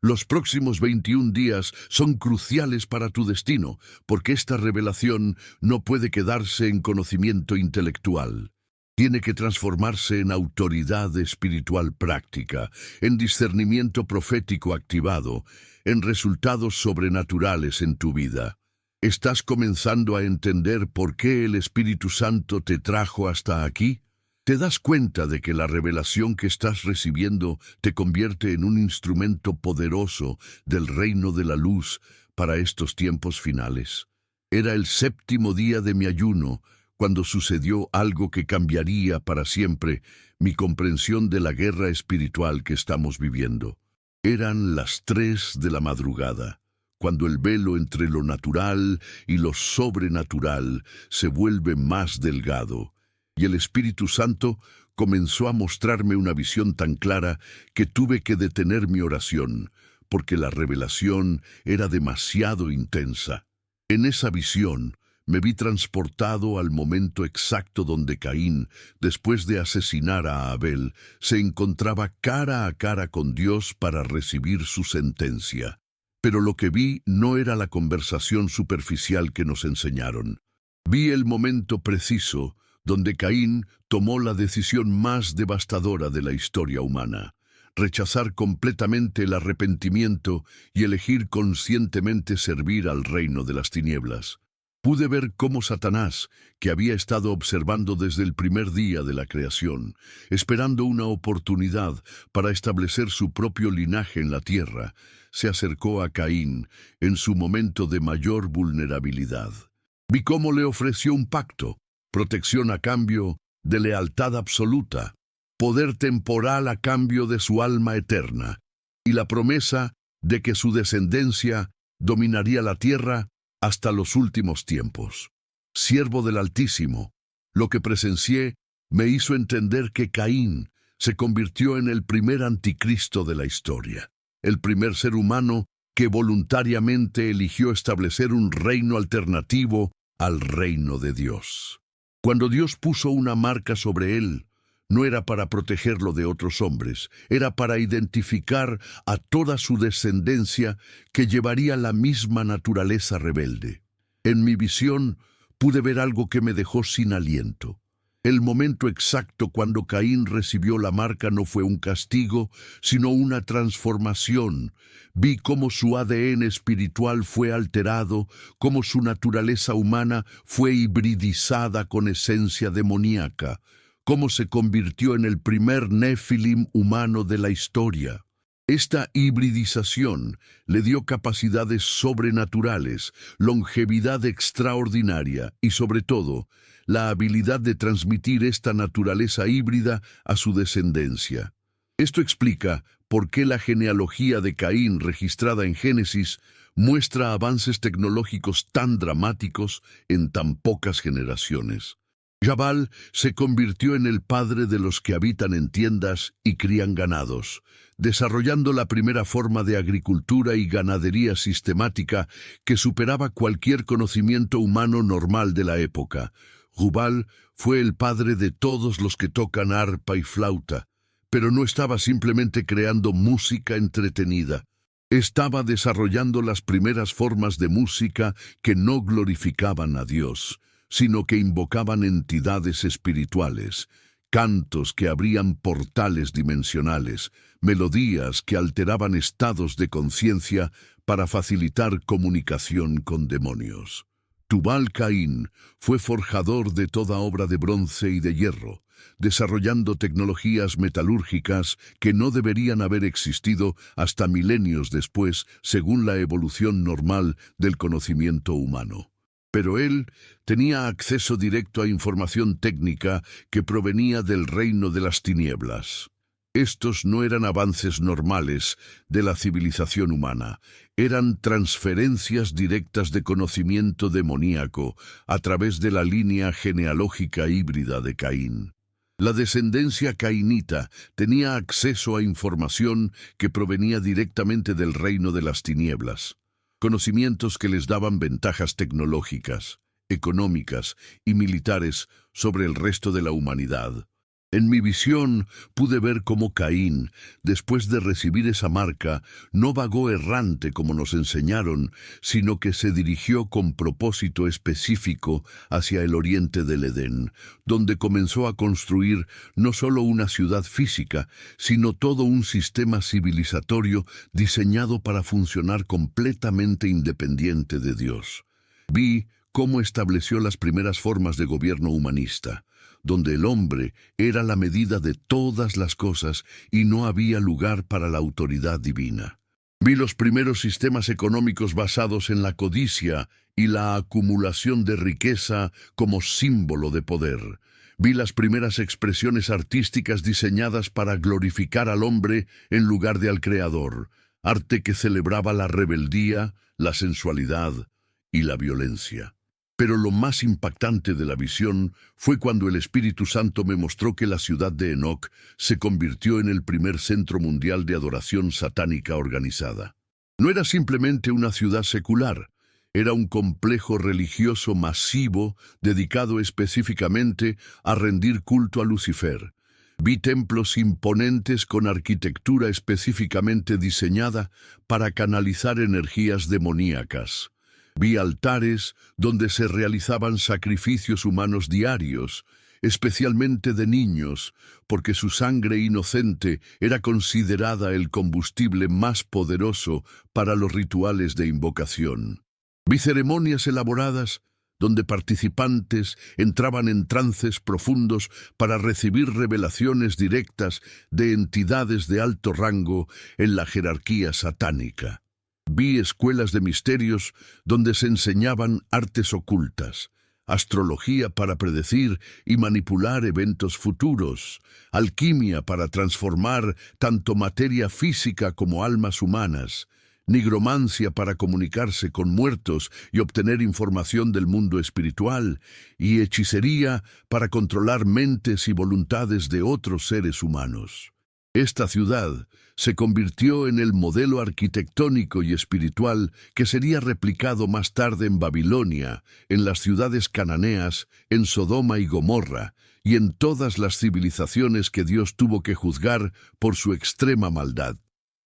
Los próximos 21 días son cruciales para tu destino, porque esta revelación no puede quedarse en conocimiento intelectual. Tiene que transformarse en autoridad espiritual práctica, en discernimiento profético activado, en resultados sobrenaturales en tu vida. ¿Estás comenzando a entender por qué el Espíritu Santo te trajo hasta aquí? ¿Te das cuenta de que la revelación que estás recibiendo te convierte en un instrumento poderoso del reino de la luz para estos tiempos finales? Era el 7º día de mi ayuno cuando sucedió algo que cambiaría para siempre mi comprensión de la guerra espiritual que estamos viviendo. Eran las 3 de la madrugada, cuando el velo entre lo natural y lo sobrenatural se vuelve más delgado, y el Espíritu Santo comenzó a mostrarme una visión tan clara que tuve que detener mi oración, porque la revelación era demasiado intensa. En esa visión me vi transportado al momento exacto donde Caín, después de asesinar a Abel, se encontraba cara a cara con Dios para recibir su sentencia. Pero lo que vi no era la conversación superficial que nos enseñaron. Vi el momento preciso donde Caín tomó la decisión más devastadora de la historia humana: rechazar completamente el arrepentimiento y elegir conscientemente servir al reino de las tinieblas. Pude ver cómo Satanás, que había estado observando desde el primer día de la creación, esperando una oportunidad para establecer su propio linaje en la tierra, se acercó a Caín en su momento de mayor vulnerabilidad. Vi cómo le ofreció un pacto: protección a cambio de lealtad absoluta, poder temporal a cambio de su alma eterna, y la promesa de que su descendencia dominaría la tierra hasta los últimos tiempos. Siervo del Altísimo, lo que presencié me hizo entender que Caín se convirtió en el primer anticristo de la historia, el primer ser humano que voluntariamente eligió establecer un reino alternativo al reino de Dios. Cuando Dios puso una marca sobre él, no era para protegerlo de otros hombres, era para identificar a toda su descendencia que llevaría la misma naturaleza rebelde. En mi visión pude ver algo que me dejó sin aliento. El momento exacto cuando Caín recibió la marca no fue un castigo, sino una transformación. Vi cómo su ADN espiritual fue alterado, cómo su naturaleza humana fue hibridizada con esencia demoníaca, cómo se convirtió en el primer Nefilim humano de la historia. Esta hibridización le dio capacidades sobrenaturales, longevidad extraordinaria y, sobre todo, la habilidad de transmitir esta naturaleza híbrida a su descendencia. Esto explica por qué la genealogía de Caín registrada en Génesis muestra avances tecnológicos tan dramáticos en tan pocas generaciones. Jabal se convirtió en el padre de los que habitan en tiendas y crían ganados, desarrollando la primera forma de agricultura y ganadería sistemática que superaba cualquier conocimiento humano normal de la época. Jubal fue el padre de todos los que tocan arpa y flauta, pero no estaba simplemente creando música entretenida. Estaba desarrollando las primeras formas de música que no glorificaban a Dios, sino que invocaban entidades espirituales, cantos que abrían portales dimensionales, melodías que alteraban estados de conciencia para facilitar comunicación con demonios. Tubal Caín fue forjador de toda obra de bronce y de hierro, desarrollando tecnologías metalúrgicas que no deberían haber existido hasta milenios después, según la evolución normal del conocimiento humano. Pero él tenía acceso directo a información técnica que provenía del reino de las tinieblas. Estos no eran avances normales de la civilización humana, eran transferencias directas de conocimiento demoníaco a través de la línea genealógica híbrida de Caín. La descendencia cainita tenía acceso a información que provenía directamente del reino de las tinieblas, conocimientos que les daban ventajas tecnológicas, económicas y militares sobre el resto de la humanidad. En mi visión pude ver cómo Caín, después de recibir esa marca, no vagó errante como nos enseñaron, sino que se dirigió con propósito específico hacia el oriente del Edén, donde comenzó a construir no solo una ciudad física, sino todo un sistema civilizatorio diseñado para funcionar completamente independiente de Dios. Vi cómo estableció las primeras formas de gobierno humanista, donde el hombre era la medida de todas las cosas y no había lugar para la autoridad divina. Vi los primeros sistemas económicos basados en la codicia y la acumulación de riqueza como símbolo de poder. Vi las primeras expresiones artísticas diseñadas para glorificar al hombre en lugar de al Creador, arte que celebraba la rebeldía, la sensualidad y la violencia. Pero lo más impactante de la visión fue cuando el Espíritu Santo me mostró que la ciudad de Enoc se convirtió en el primer centro mundial de adoración satánica organizada. No era simplemente una ciudad secular, era un complejo religioso masivo dedicado específicamente a rendir culto a Lucifer. Vi templos imponentes con arquitectura específicamente diseñada para canalizar energías demoníacas. Vi altares donde se realizaban sacrificios humanos diarios, especialmente de niños, porque su sangre inocente era considerada el combustible más poderoso para los rituales de invocación. Vi ceremonias elaboradas donde participantes entraban en trances profundos para recibir revelaciones directas de entidades de alto rango en la jerarquía satánica. Vi escuelas de misterios donde se enseñaban artes ocultas, astrología para predecir y manipular eventos futuros, alquimia para transformar tanto materia física como almas humanas, nigromancia para comunicarse con muertos y obtener información del mundo espiritual, y hechicería para controlar mentes y voluntades de otros seres humanos. Esta ciudad se convirtió en el modelo arquitectónico y espiritual que sería replicado más tarde en Babilonia, en las ciudades cananeas, en Sodoma y Gomorra, y en todas las civilizaciones que Dios tuvo que juzgar por su extrema maldad.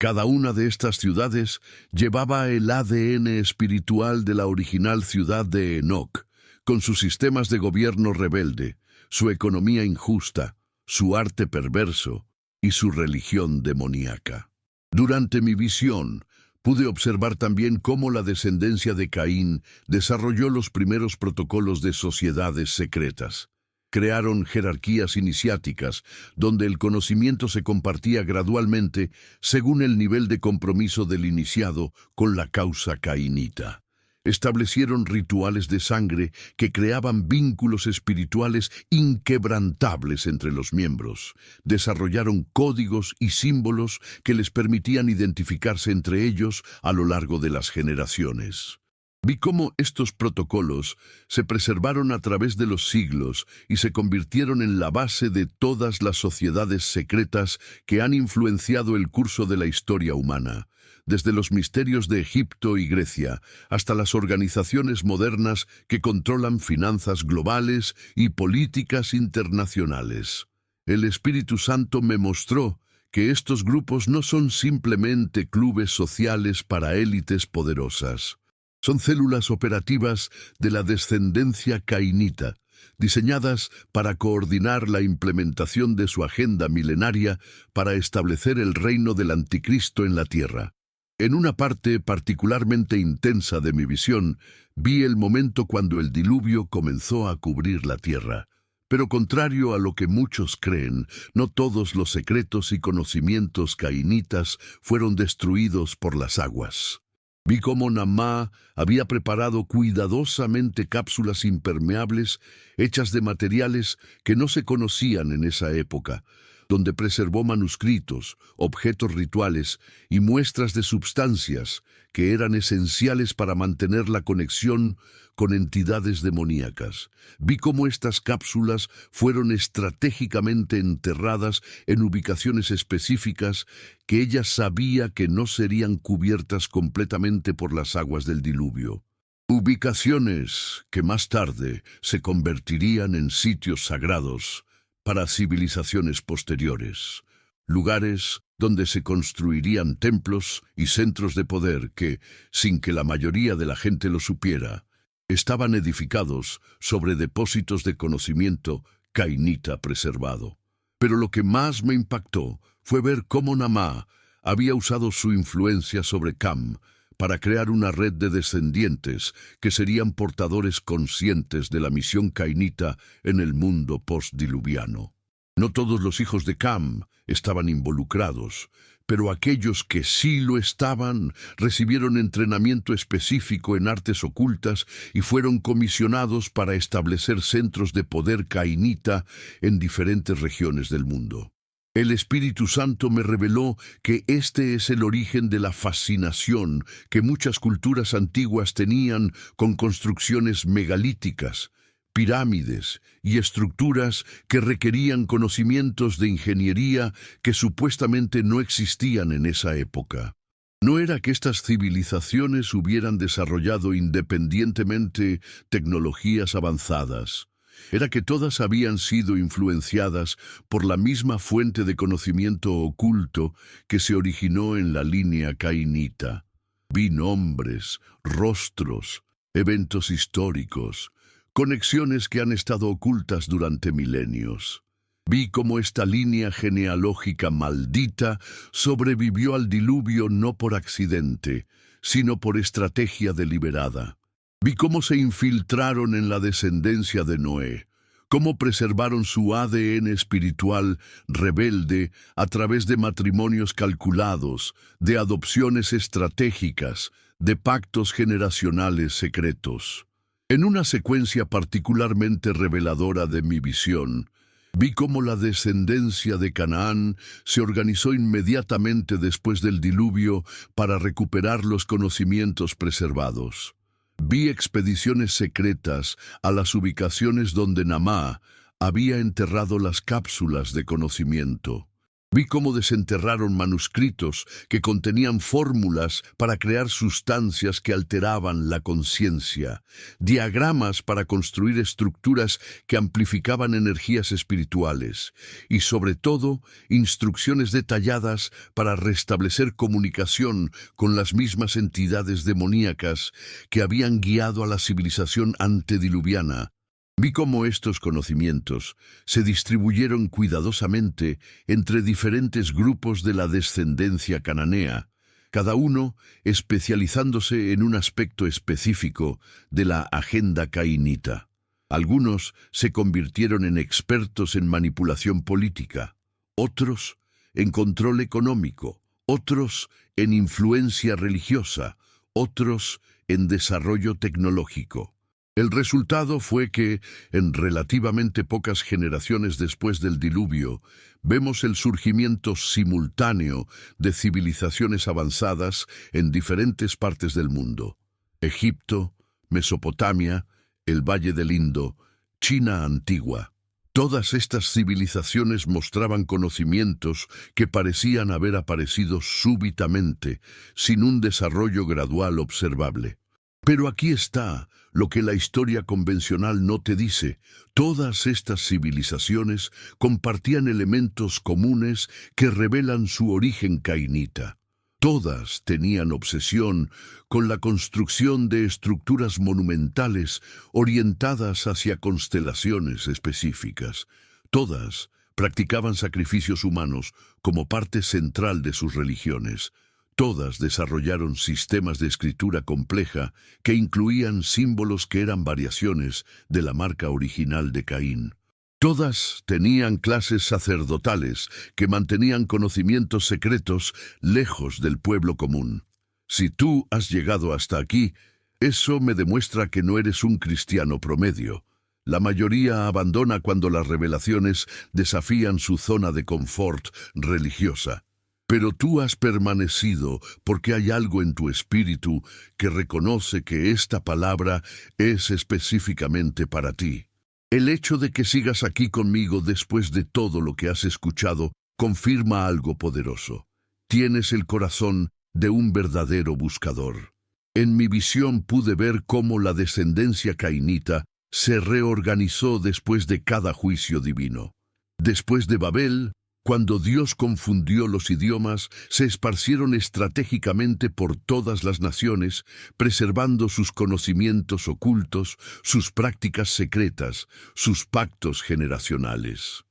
Cada una de estas ciudades llevaba el ADN espiritual de la original ciudad de Enoc, con sus sistemas de gobierno rebelde, su economía injusta, su arte perverso y su religión demoníaca. Durante mi visión, pude observar también cómo la descendencia de Caín desarrolló los primeros protocolos de sociedades secretas. Crearon jerarquías iniciáticas, donde el conocimiento se compartía gradualmente según el nivel de compromiso del iniciado con la causa cainita. Establecieron rituales de sangre que creaban vínculos espirituales inquebrantables entre los miembros. Desarrollaron códigos y símbolos que les permitían identificarse entre ellos a lo largo de las generaciones. Vi cómo estos protocolos se preservaron a través de los siglos y se convirtieron en la base de todas las sociedades secretas que han influenciado el curso de la historia humana, desde los misterios de Egipto y Grecia hasta las organizaciones modernas que controlan finanzas globales y políticas internacionales. El Espíritu Santo me mostró que estos grupos no son simplemente clubes sociales para élites poderosas. Son células operativas de la descendencia cainita, diseñadas para coordinar la implementación de su agenda milenaria para establecer el reino del anticristo en la tierra. En una parte particularmente intensa de mi visión, vi el momento cuando el diluvio comenzó a cubrir la tierra. Pero contrario a lo que muchos creen, no todos los secretos y conocimientos cainitas fueron destruidos por las aguas. Vi cómo Namá había preparado cuidadosamente cápsulas impermeables hechas de materiales que no se conocían en esa época, donde preservó manuscritos, objetos rituales y muestras de substancias que eran esenciales para mantener la conexión con entidades demoníacas. Vi cómo estas cápsulas fueron estratégicamente enterradas en ubicaciones específicas que ella sabía que no serían cubiertas completamente por las aguas del diluvio. Ubicaciones que más tarde se convertirían en sitios sagrados para civilizaciones posteriores, lugares donde se construirían templos y centros de poder que, sin que la mayoría de la gente lo supiera, estaban edificados sobre depósitos de conocimiento cainita preservado. Pero lo que más me impactó fue ver cómo Namá había usado su influencia sobre Cam para crear una red de descendientes que serían portadores conscientes de la misión cainita en el mundo postdiluviano. No todos los hijos de Cam estaban involucrados, pero aquellos que sí lo estaban recibieron entrenamiento específico en artes ocultas y fueron comisionados para establecer centros de poder cainita en diferentes regiones del mundo. El Espíritu Santo me reveló que este es el origen de la fascinación que muchas culturas antiguas tenían con construcciones megalíticas, pirámides y estructuras que requerían conocimientos de ingeniería que supuestamente no existían en esa época. No era que estas civilizaciones hubieran desarrollado independientemente tecnologías avanzadas. Era que todas habían sido influenciadas por la misma fuente de conocimiento oculto que se originó en la línea cainita. Vi nombres, rostros, eventos históricos, conexiones que han estado ocultas durante milenios. Vi cómo esta línea genealógica maldita sobrevivió al diluvio no por accidente, sino por estrategia deliberada. Vi cómo se infiltraron en la descendencia de Noé, cómo preservaron su ADN espiritual rebelde a través de matrimonios calculados, de adopciones estratégicas, de pactos generacionales secretos. En una secuencia particularmente reveladora de mi visión, vi cómo la descendencia de Canaán se organizó inmediatamente después del diluvio para recuperar los conocimientos preservados. Vi expediciones secretas a las ubicaciones donde Namá había enterrado las cápsulas de conocimiento. Vi cómo desenterraron manuscritos que contenían fórmulas para crear sustancias que alteraban la conciencia, diagramas para construir estructuras que amplificaban energías espirituales y, sobre todo, instrucciones detalladas para restablecer comunicación con las mismas entidades demoníacas que habían guiado a la civilización antediluviana. Vi cómo estos conocimientos se distribuyeron cuidadosamente entre diferentes grupos de la descendencia cananea, cada uno especializándose en un aspecto específico de la agenda cainita. Algunos se convirtieron en expertos en manipulación política, otros en control económico, otros en influencia religiosa, otros en desarrollo tecnológico. El resultado fue que, en relativamente pocas generaciones después del diluvio, vemos el surgimiento simultáneo de civilizaciones avanzadas en diferentes partes del mundo: Egipto, Mesopotamia, el Valle del Indo, China antigua. Todas estas civilizaciones mostraban conocimientos que parecían haber aparecido súbitamente, sin un desarrollo gradual observable. Pero aquí está lo que la historia convencional no te dice. Todas estas civilizaciones compartían elementos comunes que revelan su origen cainita. Todas tenían obsesión con la construcción de estructuras monumentales orientadas hacia constelaciones específicas. Todas practicaban sacrificios humanos como parte central de sus religiones. Todas desarrollaron sistemas de escritura compleja que incluían símbolos que eran variaciones de la marca original de Caín. Todas tenían clases sacerdotales que mantenían conocimientos secretos lejos del pueblo común. Si tú has llegado hasta aquí, eso me demuestra que no eres un cristiano promedio. La mayoría abandona cuando las revelaciones desafían su zona de confort religiosa. Pero tú has permanecido porque hay algo en tu espíritu que reconoce que esta palabra es específicamente para ti. El hecho de que sigas aquí conmigo después de todo lo que has escuchado confirma algo poderoso. Tienes el corazón de un verdadero buscador. En mi visión pude ver cómo la descendencia cainita se reorganizó después de cada juicio divino. Después de Babel, cuando Dios confundió los idiomas, se esparcieron estratégicamente por todas las naciones, preservando sus conocimientos ocultos, sus prácticas secretas, sus pactos generacionales.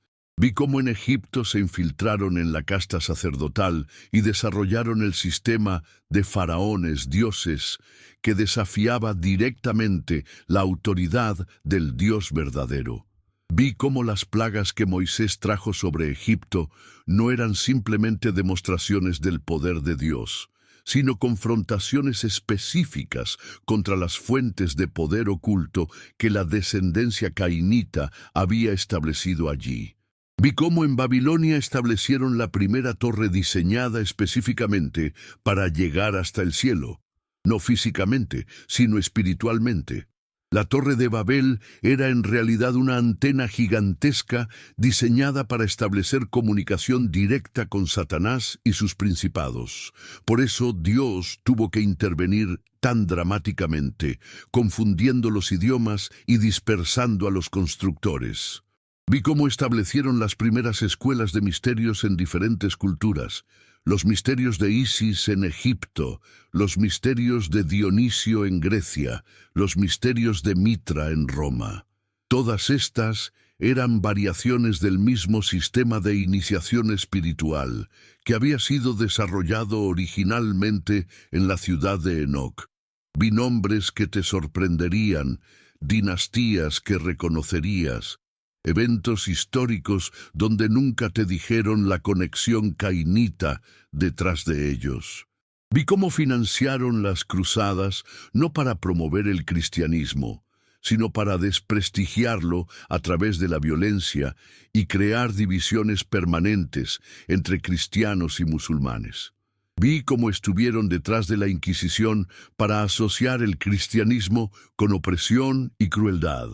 Vi cómo en Egipto se infiltraron en la casta sacerdotal y desarrollaron el sistema de faraones, dioses, que desafiaba directamente la autoridad del Dios verdadero. Vi cómo las plagas que Moisés trajo sobre Egipto no eran simplemente demostraciones del poder de Dios, sino confrontaciones específicas contra las fuentes de poder oculto que la descendencia cainita había establecido allí. Vi cómo en Babilonia establecieron la primera torre diseñada específicamente para llegar hasta el cielo, no físicamente, sino espiritualmente. La Torre de Babel era en realidad una antena gigantesca diseñada para establecer comunicación directa con Satanás y sus principados. Por eso Dios tuvo que intervenir tan dramáticamente, confundiendo los idiomas y dispersando a los constructores. Vi cómo establecieron las primeras escuelas de misterios en diferentes culturas. Los misterios de Isis en Egipto, los misterios de Dionisio en Grecia, los misterios de Mitra en Roma. Todas estas eran variaciones del mismo sistema de iniciación espiritual que había sido desarrollado originalmente en la ciudad de Enoc. Vi nombres que te sorprenderían, dinastías que reconocerías, eventos históricos donde nunca te dijeron la conexión cainita detrás de ellos. Vi cómo financiaron las cruzadas no para promover el cristianismo, sino para desprestigiarlo a través de la violencia y crear divisiones permanentes entre cristianos y musulmanes. Vi cómo estuvieron detrás de la Inquisición para asociar el cristianismo con opresión y crueldad.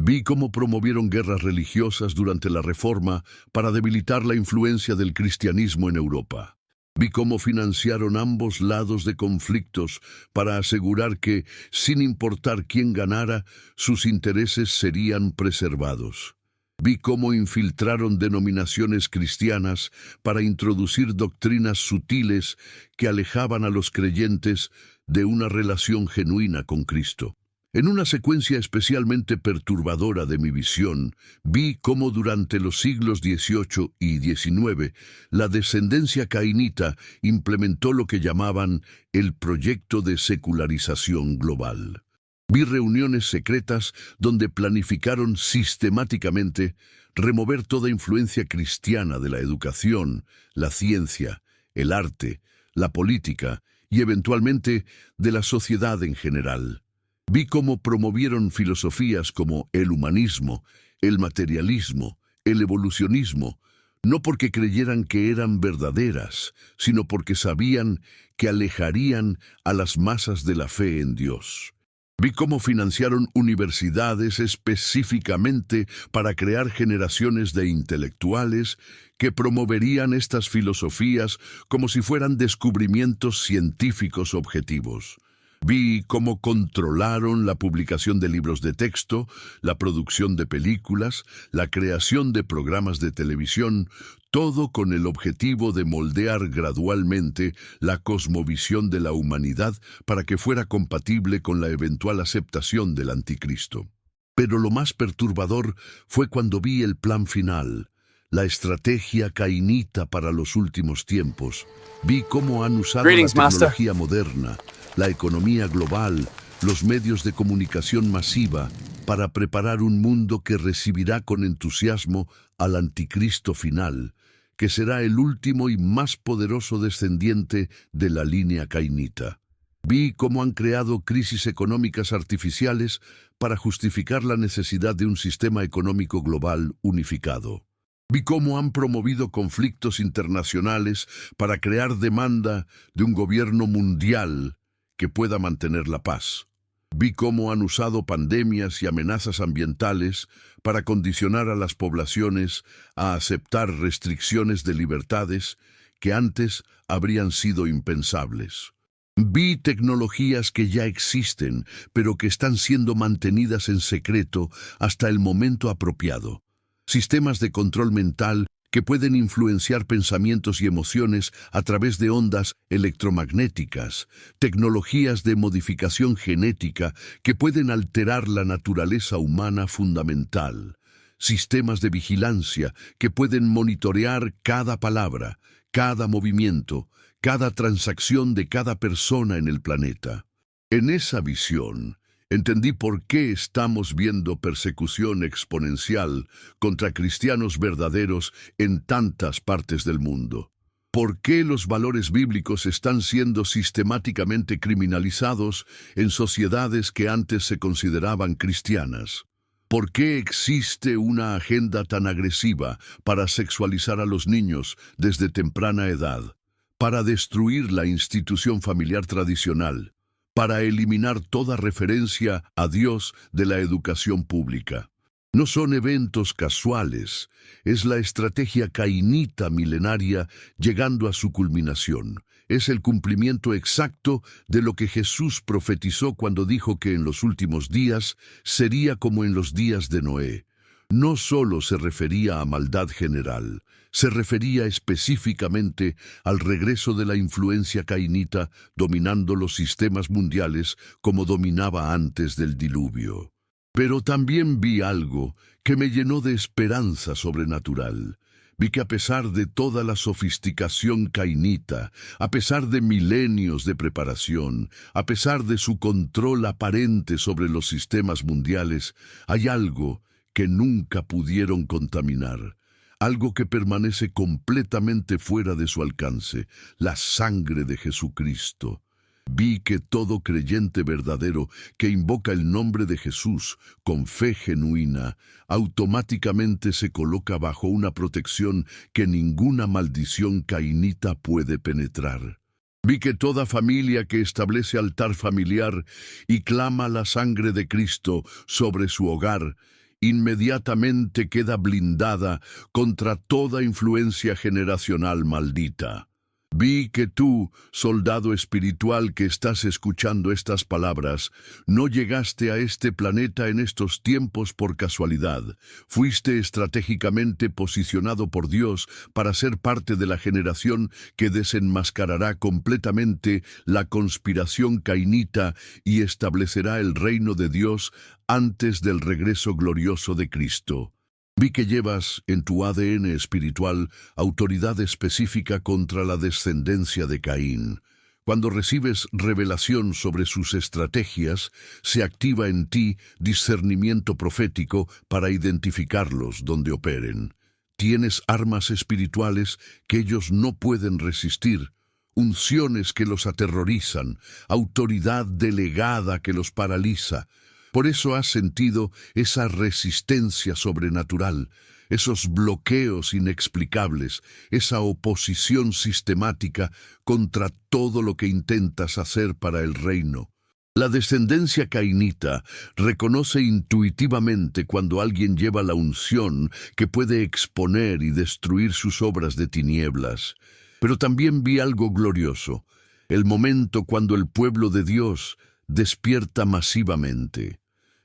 Vi cómo promovieron guerras religiosas durante la Reforma para debilitar la influencia del cristianismo en Europa. Vi cómo financiaron ambos lados de conflictos para asegurar que, sin importar quién ganara, sus intereses serían preservados. Vi cómo infiltraron denominaciones cristianas para introducir doctrinas sutiles que alejaban a los creyentes de una relación genuina con Cristo. En una secuencia especialmente perturbadora de mi visión, vi cómo durante los siglos XVIII y XIX la descendencia cainita implementó lo que llamaban el proyecto de secularización global. Vi reuniones secretas donde planificaron sistemáticamente remover toda influencia cristiana de la educación, la ciencia, el arte, la política y eventualmente de la sociedad en general. Vi cómo promovieron filosofías como el humanismo, el materialismo, el evolucionismo, no porque creyeran que eran verdaderas, sino porque sabían que alejarían a las masas de la fe en Dios. Vi cómo financiaron universidades específicamente para crear generaciones de intelectuales que promoverían estas filosofías como si fueran descubrimientos científicos objetivos. Vi cómo controlaron la publicación de libros de texto, la producción de películas, la creación de programas de televisión, todo con el objetivo de moldear gradualmente la cosmovisión de la humanidad para que fuera compatible con la eventual aceptación del anticristo. Pero lo más perturbador fue cuando vi el plan final, la estrategia cainita para los últimos tiempos. Vi cómo han usado la tecnología moderna, la economía global, los medios de comunicación masiva, para preparar un mundo que recibirá con entusiasmo al anticristo final, que será el último y más poderoso descendiente de la línea cainita. Vi cómo han creado crisis económicas artificiales para justificar la necesidad de un sistema económico global unificado. Vi cómo han promovido conflictos internacionales para crear demanda de un gobierno mundial que pueda mantener la paz. Vi cómo han usado pandemias y amenazas ambientales para condicionar a las poblaciones a aceptar restricciones de libertades que antes habrían sido impensables. Vi tecnologías que ya existen, pero que están siendo mantenidas en secreto hasta el momento apropiado. Sistemas de control mental que pueden influenciar pensamientos y emociones a través de ondas electromagnéticas, tecnologías de modificación genética que pueden alterar la naturaleza humana fundamental, sistemas de vigilancia que pueden monitorear cada palabra, cada movimiento, cada transacción de cada persona en el planeta. En esa visión, entendí por qué estamos viendo persecución exponencial contra cristianos verdaderos en tantas partes del mundo. ¿Por qué los valores bíblicos están siendo sistemáticamente criminalizados en sociedades que antes se consideraban cristianas? ¿Por qué existe una agenda tan agresiva para sexualizar a los niños desde temprana edad, para destruir la institución familiar tradicional, para eliminar toda referencia a Dios de la educación pública? No son eventos casuales, es la estrategia cainita milenaria llegando a su culminación. Es el cumplimiento exacto de lo que Jesús profetizó cuando dijo que en los últimos días sería como en los días de Noé. No solo se refería a maldad general, se refería específicamente al regreso de la influencia cainita dominando los sistemas mundiales como dominaba antes del diluvio. Pero también vi algo que me llenó de esperanza sobrenatural. Vi que a pesar de toda la sofisticación cainita, a pesar de milenios de preparación, a pesar de su control aparente sobre los sistemas mundiales, hay algo que nunca pudieron contaminar, algo que permanece completamente fuera de su alcance, la sangre de Jesucristo. Vi que todo creyente verdadero que invoca el nombre de Jesús con fe genuina, automáticamente se coloca bajo una protección que ninguna maldición cainita puede penetrar. Vi que toda familia que establece altar familiar y clama la sangre de Cristo sobre su hogar, inmediatamente queda blindada contra toda influencia generacional maldita. Vi que tú, soldado espiritual que estás escuchando estas palabras, no llegaste a este planeta en estos tiempos por casualidad. Fuiste estratégicamente posicionado por Dios para ser parte de la generación que desenmascarará completamente la conspiración cainita y establecerá el reino de Dios antes del regreso glorioso de Cristo. Vi que llevas en tu ADN espiritual autoridad específica contra la descendencia de Caín. Cuando recibes revelación sobre sus estrategias, se activa en ti discernimiento profético para identificarlos donde operen. Tienes armas espirituales que ellos no pueden resistir, unciones que los aterrorizan, autoridad delegada que los paraliza. Por eso has sentido esa resistencia sobrenatural, esos bloqueos inexplicables, esa oposición sistemática contra todo lo que intentas hacer para el reino. La descendencia cainita reconoce intuitivamente cuando alguien lleva la unción que puede exponer y destruir sus obras de tinieblas. Pero también vi algo glorioso, el momento cuando el pueblo de Dios despierta masivamente.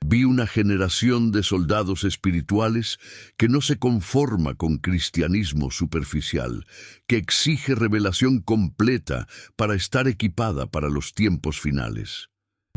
Vi una generación de soldados espirituales que no se conforma con cristianismo superficial, que exige revelación completa para estar equipada para los tiempos finales.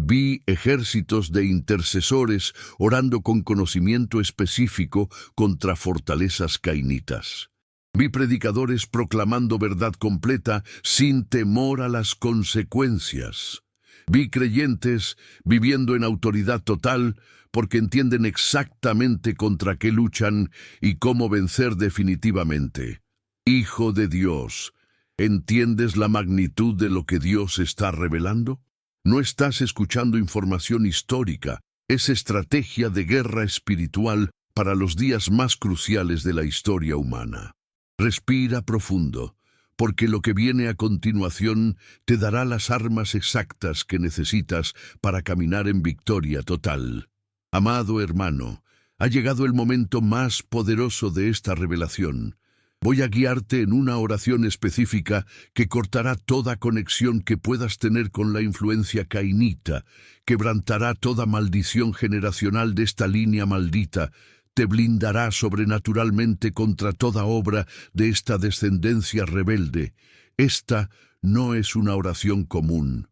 Vi ejércitos de intercesores orando con conocimiento específico contra fortalezas cainitas. Vi predicadores proclamando verdad completa sin temor a las consecuencias. Vi creyentes viviendo en autoridad total porque entienden exactamente contra qué luchan y cómo vencer definitivamente. Hijo de Dios, ¿entiendes la magnitud de lo que Dios está revelando? No estás escuchando información histórica, es estrategia de guerra espiritual para los días más cruciales de la historia humana. Respira profundo, porque lo que viene a continuación te dará las armas exactas que necesitas para caminar en victoria total. Amado hermano, ha llegado el momento más poderoso de esta revelación. Voy a guiarte en una oración específica que cortará toda conexión que puedas tener con la influencia cainita, quebrantará toda maldición generacional de esta línea maldita, te blindará sobrenaturalmente contra toda obra de esta descendencia rebelde. Esta no es una oración común.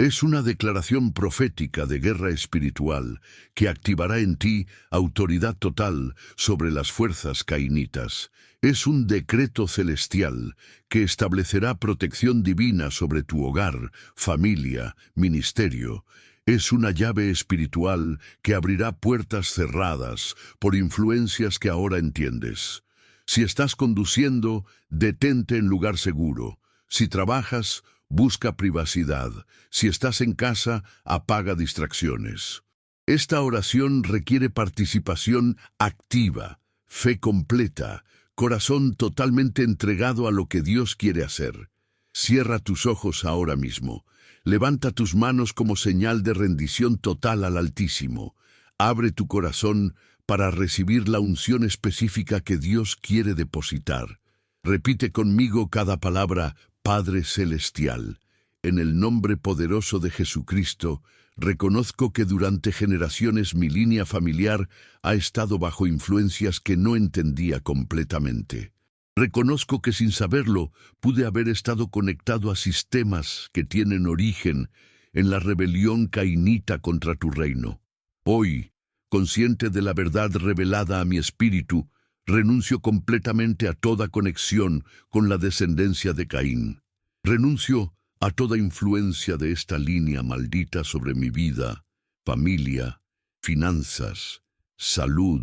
Es una declaración profética de guerra espiritual que activará en ti autoridad total sobre las fuerzas cainitas. Es un decreto celestial que establecerá protección divina sobre tu hogar, familia, ministerio. Es una llave espiritual que abrirá puertas cerradas por influencias que ahora entiendes. Si estás conduciendo, detente en lugar seguro. Si trabajas, busca privacidad. Si estás en casa, apaga distracciones. Esta oración requiere participación activa, fe completa, corazón totalmente entregado a lo que Dios quiere hacer. Cierra tus ojos ahora mismo. Levanta tus manos como señal de rendición total al Altísimo. Abre tu corazón para recibir la unción específica que Dios quiere depositar. Repite conmigo cada palabra: Padre Celestial. En el nombre poderoso de Jesucristo, reconozco que durante generaciones mi línea familiar ha estado bajo influencias que no entendía completamente. Reconozco que sin saberlo pude haber estado conectado a sistemas que tienen origen en la rebelión cainita contra tu reino. Hoy, consciente de la verdad revelada a mi espíritu, renuncio completamente a toda conexión con la descendencia de Caín. Renuncio a toda influencia de esta línea maldita sobre mi vida, familia, finanzas, salud,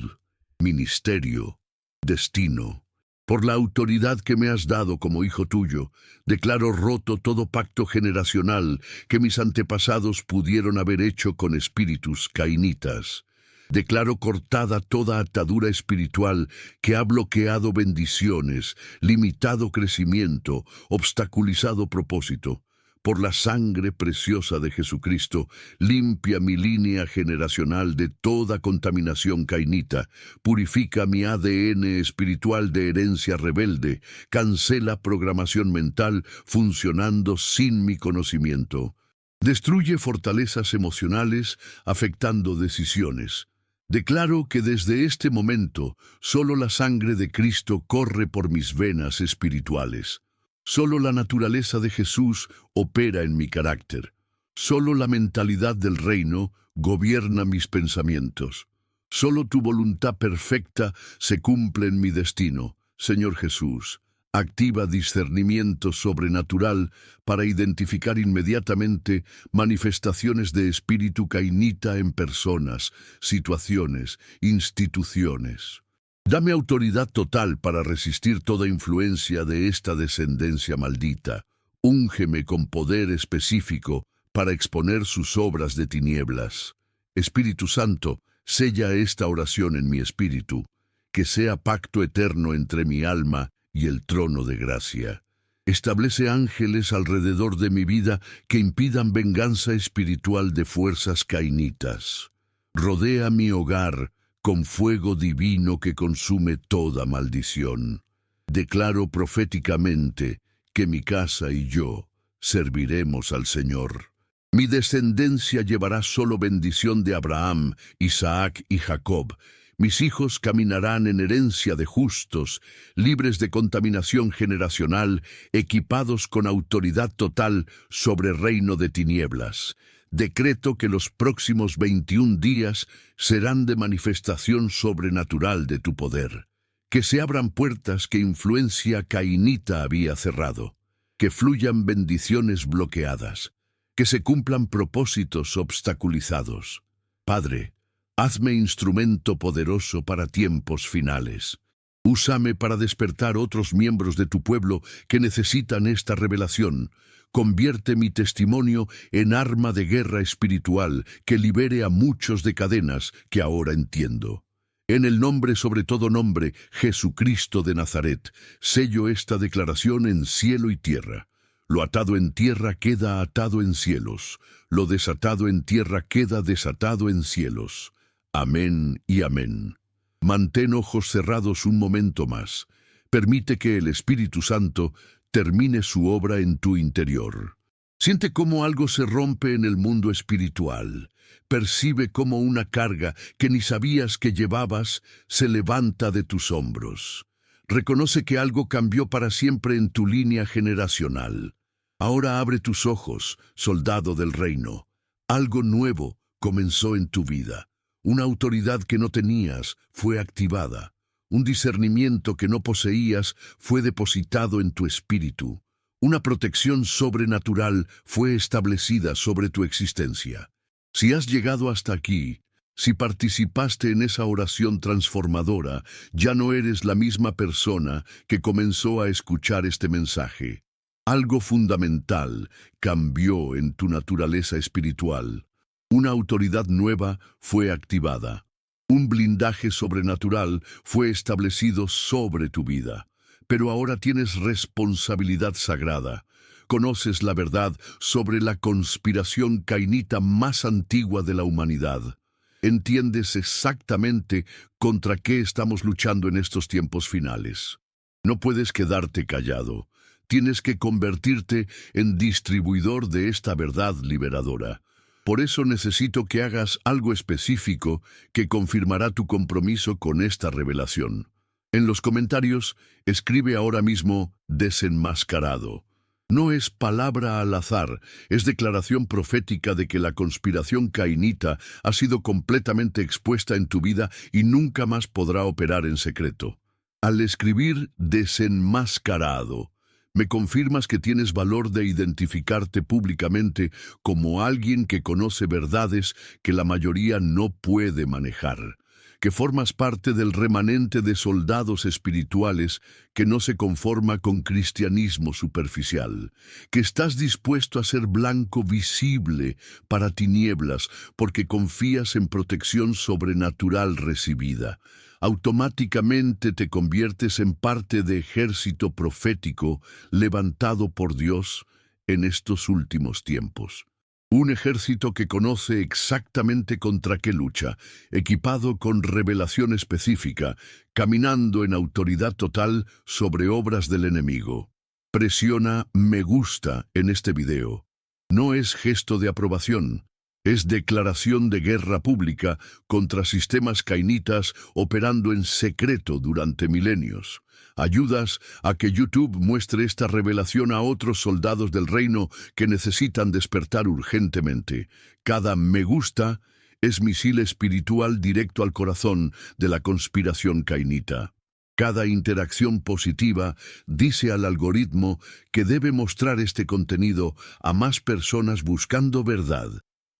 ministerio, destino. Por la autoridad que me has dado como hijo tuyo, declaro roto todo pacto generacional que mis antepasados pudieron haber hecho con espíritus cainitas. Declaro cortada toda atadura espiritual que ha bloqueado bendiciones, limitado crecimiento, obstaculizado propósito. Por la sangre preciosa de Jesucristo, limpia mi línea generacional de toda contaminación cainita, purifica mi ADN espiritual de herencia rebelde, cancela programación mental funcionando sin mi conocimiento. Destruye fortalezas emocionales afectando decisiones. Declaro que desde este momento solo la sangre de Cristo corre por mis venas espirituales. Solo la naturaleza de Jesús opera en mi carácter. Solo la mentalidad del reino gobierna mis pensamientos. Solo tu voluntad perfecta se cumple en mi destino. Señor Jesús, activa discernimiento sobrenatural para identificar inmediatamente manifestaciones de espíritu cainita en personas, situaciones, instituciones. Dame autoridad total para resistir toda influencia de esta descendencia maldita. Úngeme con poder específico para exponer sus obras de tinieblas. Espíritu Santo, sella esta oración en mi espíritu, que sea pacto eterno entre mi alma y el trono de gracia. Establece ángeles alrededor de mi vida que impidan venganza espiritual de fuerzas cainitas. Rodea mi hogar con fuego divino que consume toda maldición. Declaro proféticamente que mi casa y yo serviremos al Señor. Mi descendencia llevará solo bendición de Abraham, Isaac y Jacob. Mis hijos caminarán en herencia de justos, libres de contaminación generacional, equipados con autoridad total sobre reino de tinieblas. Decreto que los próximos 21 días serán de manifestación sobrenatural de tu poder. Que se abran puertas que influencia cainita había cerrado. Que fluyan bendiciones bloqueadas. Que se cumplan propósitos obstaculizados. Padre, hazme instrumento poderoso para tiempos finales. Úsame para despertar otros miembros de tu pueblo que necesitan esta revelación. Convierte mi testimonio en arma de guerra espiritual que libere a muchos de cadenas que ahora entiendo. En el nombre sobre todo nombre, Jesucristo de Nazaret, sello esta declaración en cielo y tierra. Lo atado en tierra queda atado en cielos. Lo desatado en tierra queda desatado en cielos. Amén y amén. Mantén ojos cerrados un momento más. Permite que el Espíritu Santo termine su obra en tu interior. Siente cómo algo se rompe en el mundo espiritual. Percibe cómo una carga que ni sabías que llevabas se levanta de tus hombros. Reconoce que algo cambió para siempre en tu línea generacional. Ahora abre tus ojos, soldado del reino. Algo nuevo comenzó en tu vida. Una autoridad que no tenías fue activada. Un discernimiento que no poseías fue depositado en tu espíritu. Una protección sobrenatural fue establecida sobre tu existencia. Si has llegado hasta aquí, si participaste en esa oración transformadora, ya no eres la misma persona que comenzó a escuchar este mensaje. Algo fundamental cambió en tu naturaleza espiritual. Una autoridad nueva fue activada. Un blindaje sobrenatural fue establecido sobre tu vida. Pero ahora tienes responsabilidad sagrada. Conoces la verdad sobre la conspiración cainita más antigua de la humanidad. Entiendes exactamente contra qué estamos luchando en estos tiempos finales. No puedes quedarte callado. Tienes que convertirte en distribuidor de esta verdad liberadora. Por eso necesito que hagas algo específico que confirmará tu compromiso con esta revelación. En los comentarios, escribe ahora mismo desenmascarado. No es palabra al azar, es declaración profética de que la conspiración cainita ha sido completamente expuesta en tu vida y nunca más podrá operar en secreto. Al escribir desenmascarado, me confirmas que tienes valor de identificarte públicamente como alguien que conoce verdades que la mayoría no puede manejar, que formas parte del remanente de soldados espirituales que no se conforma con cristianismo superficial, que estás dispuesto a ser blanco visible para tinieblas porque confías en protección sobrenatural recibida. Automáticamente te conviertes en parte de ejército profético levantado por Dios en estos últimos tiempos. Un ejército que conoce exactamente contra qué lucha, equipado con revelación específica, caminando en autoridad total sobre obras del enemigo. Presiona me gusta en este video. No es gesto de aprobación. Es declaración de guerra pública contra sistemas cainitas operando en secreto durante milenios. Ayudas a que YouTube muestre esta revelación a otros soldados del reino que necesitan despertar urgentemente. Cada me gusta es misil espiritual directo al corazón de la conspiración cainita. Cada interacción positiva dice al algoritmo que debe mostrar este contenido a más personas buscando verdad,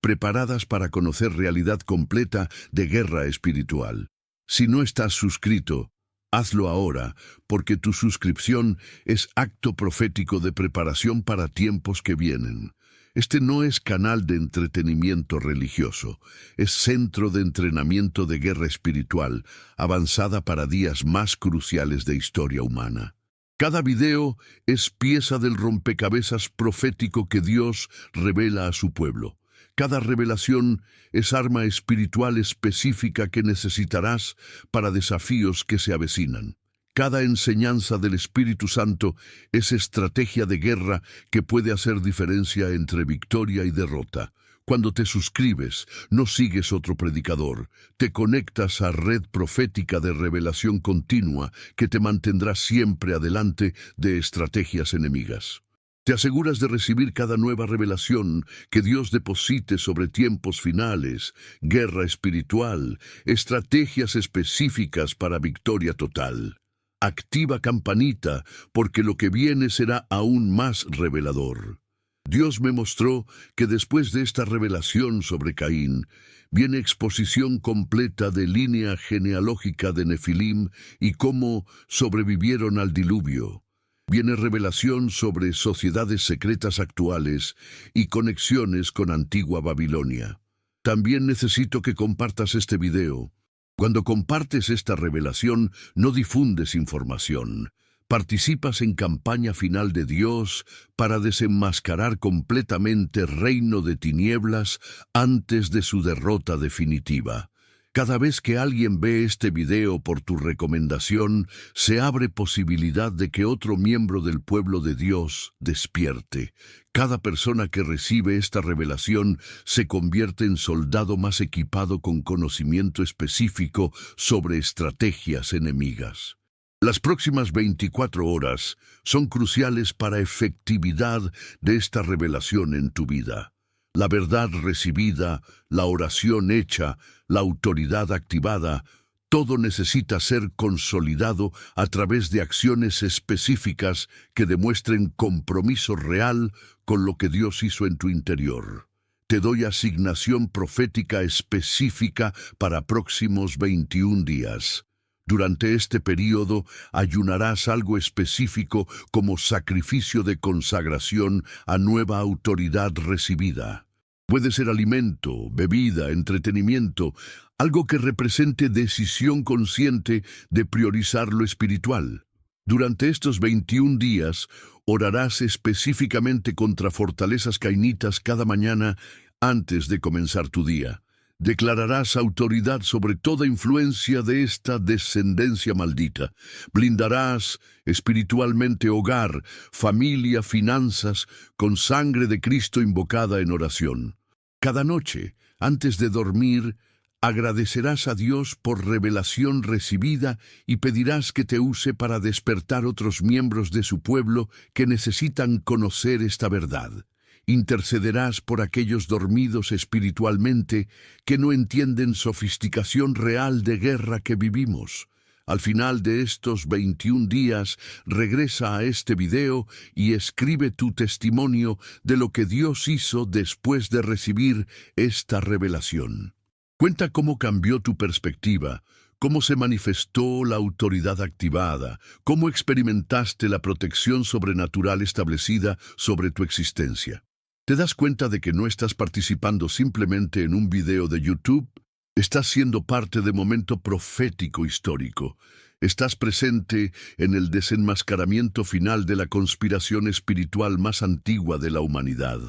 preparadas para conocer realidad completa de guerra espiritual. Si no estás suscrito, hazlo ahora, porque tu suscripción es acto profético de preparación para tiempos que vienen. Este no es canal de entretenimiento religioso, es centro de entrenamiento de guerra espiritual, avanzada para días más cruciales de historia humana. Cada video es pieza del rompecabezas profético que Dios revela a su pueblo. Cada revelación es arma espiritual específica que necesitarás para desafíos que se avecinan. Cada enseñanza del Espíritu Santo es estrategia de guerra que puede hacer diferencia entre victoria y derrota. Cuando te suscribes, no sigues otro predicador. Te conectas a red profética de revelación continua que te mantendrá siempre adelante de estrategias enemigas. Te aseguras de recibir cada nueva revelación que Dios deposite sobre tiempos finales, guerra espiritual, estrategias específicas para victoria total. Activa campanita, porque lo que viene será aún más revelador. Dios me mostró que después de esta revelación sobre Caín, viene exposición completa de línea genealógica de Nefilim y cómo sobrevivieron al diluvio. Viene revelación sobre sociedades secretas actuales y conexiones con antigua Babilonia. También necesito que compartas este video. Cuando compartes esta revelación, no difundes información. Participas en campaña final de Dios para desenmascarar completamente reino de tinieblas antes de su derrota definitiva. Cada vez que alguien ve este video por tu recomendación, se abre posibilidad de que otro miembro del pueblo de Dios despierte. Cada persona que recibe esta revelación se convierte en soldado más equipado con conocimiento específico sobre estrategias enemigas. Las próximas 24 horas son cruciales para efectividad de esta revelación en tu vida. La verdad recibida, la oración hecha, la autoridad activada, todo necesita ser consolidado a través de acciones específicas que demuestren compromiso real con lo que Dios hizo en tu interior. Te doy asignación profética específica para próximos 21 días. Durante este período ayunarás algo específico como sacrificio de consagración a nueva autoridad recibida. Puede ser alimento, bebida, entretenimiento, algo que represente decisión consciente de priorizar lo espiritual. Durante estos 21 días, orarás específicamente contra fortalezas cainitas cada mañana antes de comenzar tu día. Declararás autoridad sobre toda influencia de esta descendencia maldita. Blindarás espiritualmente hogar, familia, finanzas, con sangre de Cristo invocada en oración. Cada noche, antes de dormir, agradecerás a Dios por revelación recibida y pedirás que te use para despertar otros miembros de su pueblo que necesitan conocer esta verdad. Intercederás por aquellos dormidos espiritualmente que no entienden sofisticación real de guerra que vivimos. Al final de estos 21 días, regresa a este video y escribe tu testimonio de lo que Dios hizo después de recibir esta revelación. Cuenta cómo cambió tu perspectiva, cómo se manifestó la autoridad activada, cómo experimentaste la protección sobrenatural establecida sobre tu existencia. ¿Te das cuenta de que no estás participando simplemente en un video de YouTube? Estás siendo parte de momento profético histórico. Estás presente en el desenmascaramiento final de la conspiración espiritual más antigua de la humanidad.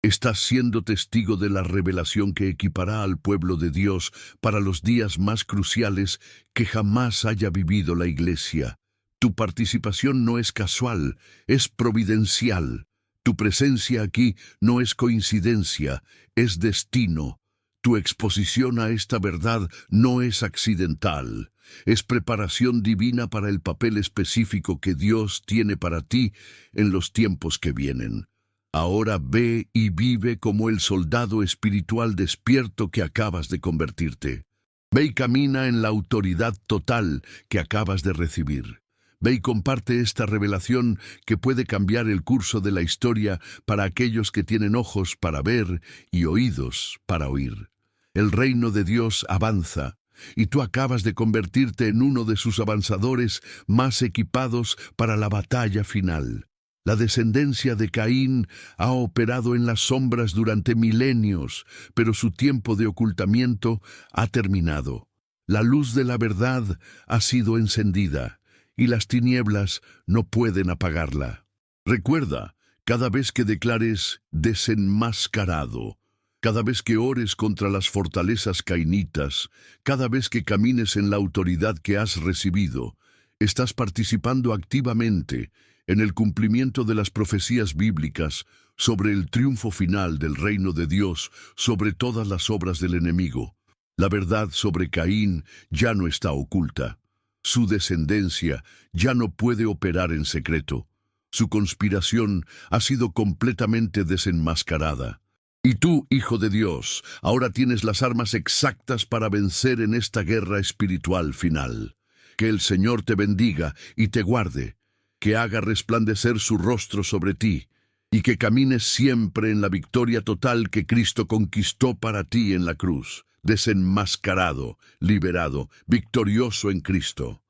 Estás siendo testigo de la revelación que equipará al pueblo de Dios para los días más cruciales que jamás haya vivido la Iglesia. Tu participación no es casual, es providencial. Tu presencia aquí no es coincidencia, es destino. Tu exposición a esta verdad no es accidental, es preparación divina para el papel específico que Dios tiene para ti en los tiempos que vienen. Ahora ve y vive como el soldado espiritual despierto que acabas de convertirte. Ve y camina en la autoridad total que acabas de recibir. Ve y comparte esta revelación que puede cambiar el curso de la historia para aquellos que tienen ojos para ver y oídos para oír. El reino de Dios avanza, y tú acabas de convertirte en uno de sus avanzadores más equipados para la batalla final. La descendencia de Caín ha operado en las sombras durante milenios, pero su tiempo de ocultamiento ha terminado. La luz de la verdad ha sido encendida, y las tinieblas no pueden apagarla. Recuerda, cada vez que declares desenmascarado, cada vez que ores contra las fortalezas cainitas, cada vez que camines en la autoridad que has recibido, estás participando activamente en el cumplimiento de las profecías bíblicas sobre el triunfo final del reino de Dios sobre todas las obras del enemigo. La verdad sobre Caín ya no está oculta. Su descendencia ya no puede operar en secreto. Su conspiración ha sido completamente desenmascarada. Y tú, hijo de Dios, ahora tienes las armas exactas para vencer en esta guerra espiritual final. Que el Señor te bendiga y te guarde, que haga resplandecer su rostro sobre ti, y que camines siempre en la victoria total que Cristo conquistó para ti en la cruz. Desenmascarado, liberado, victorioso en Cristo.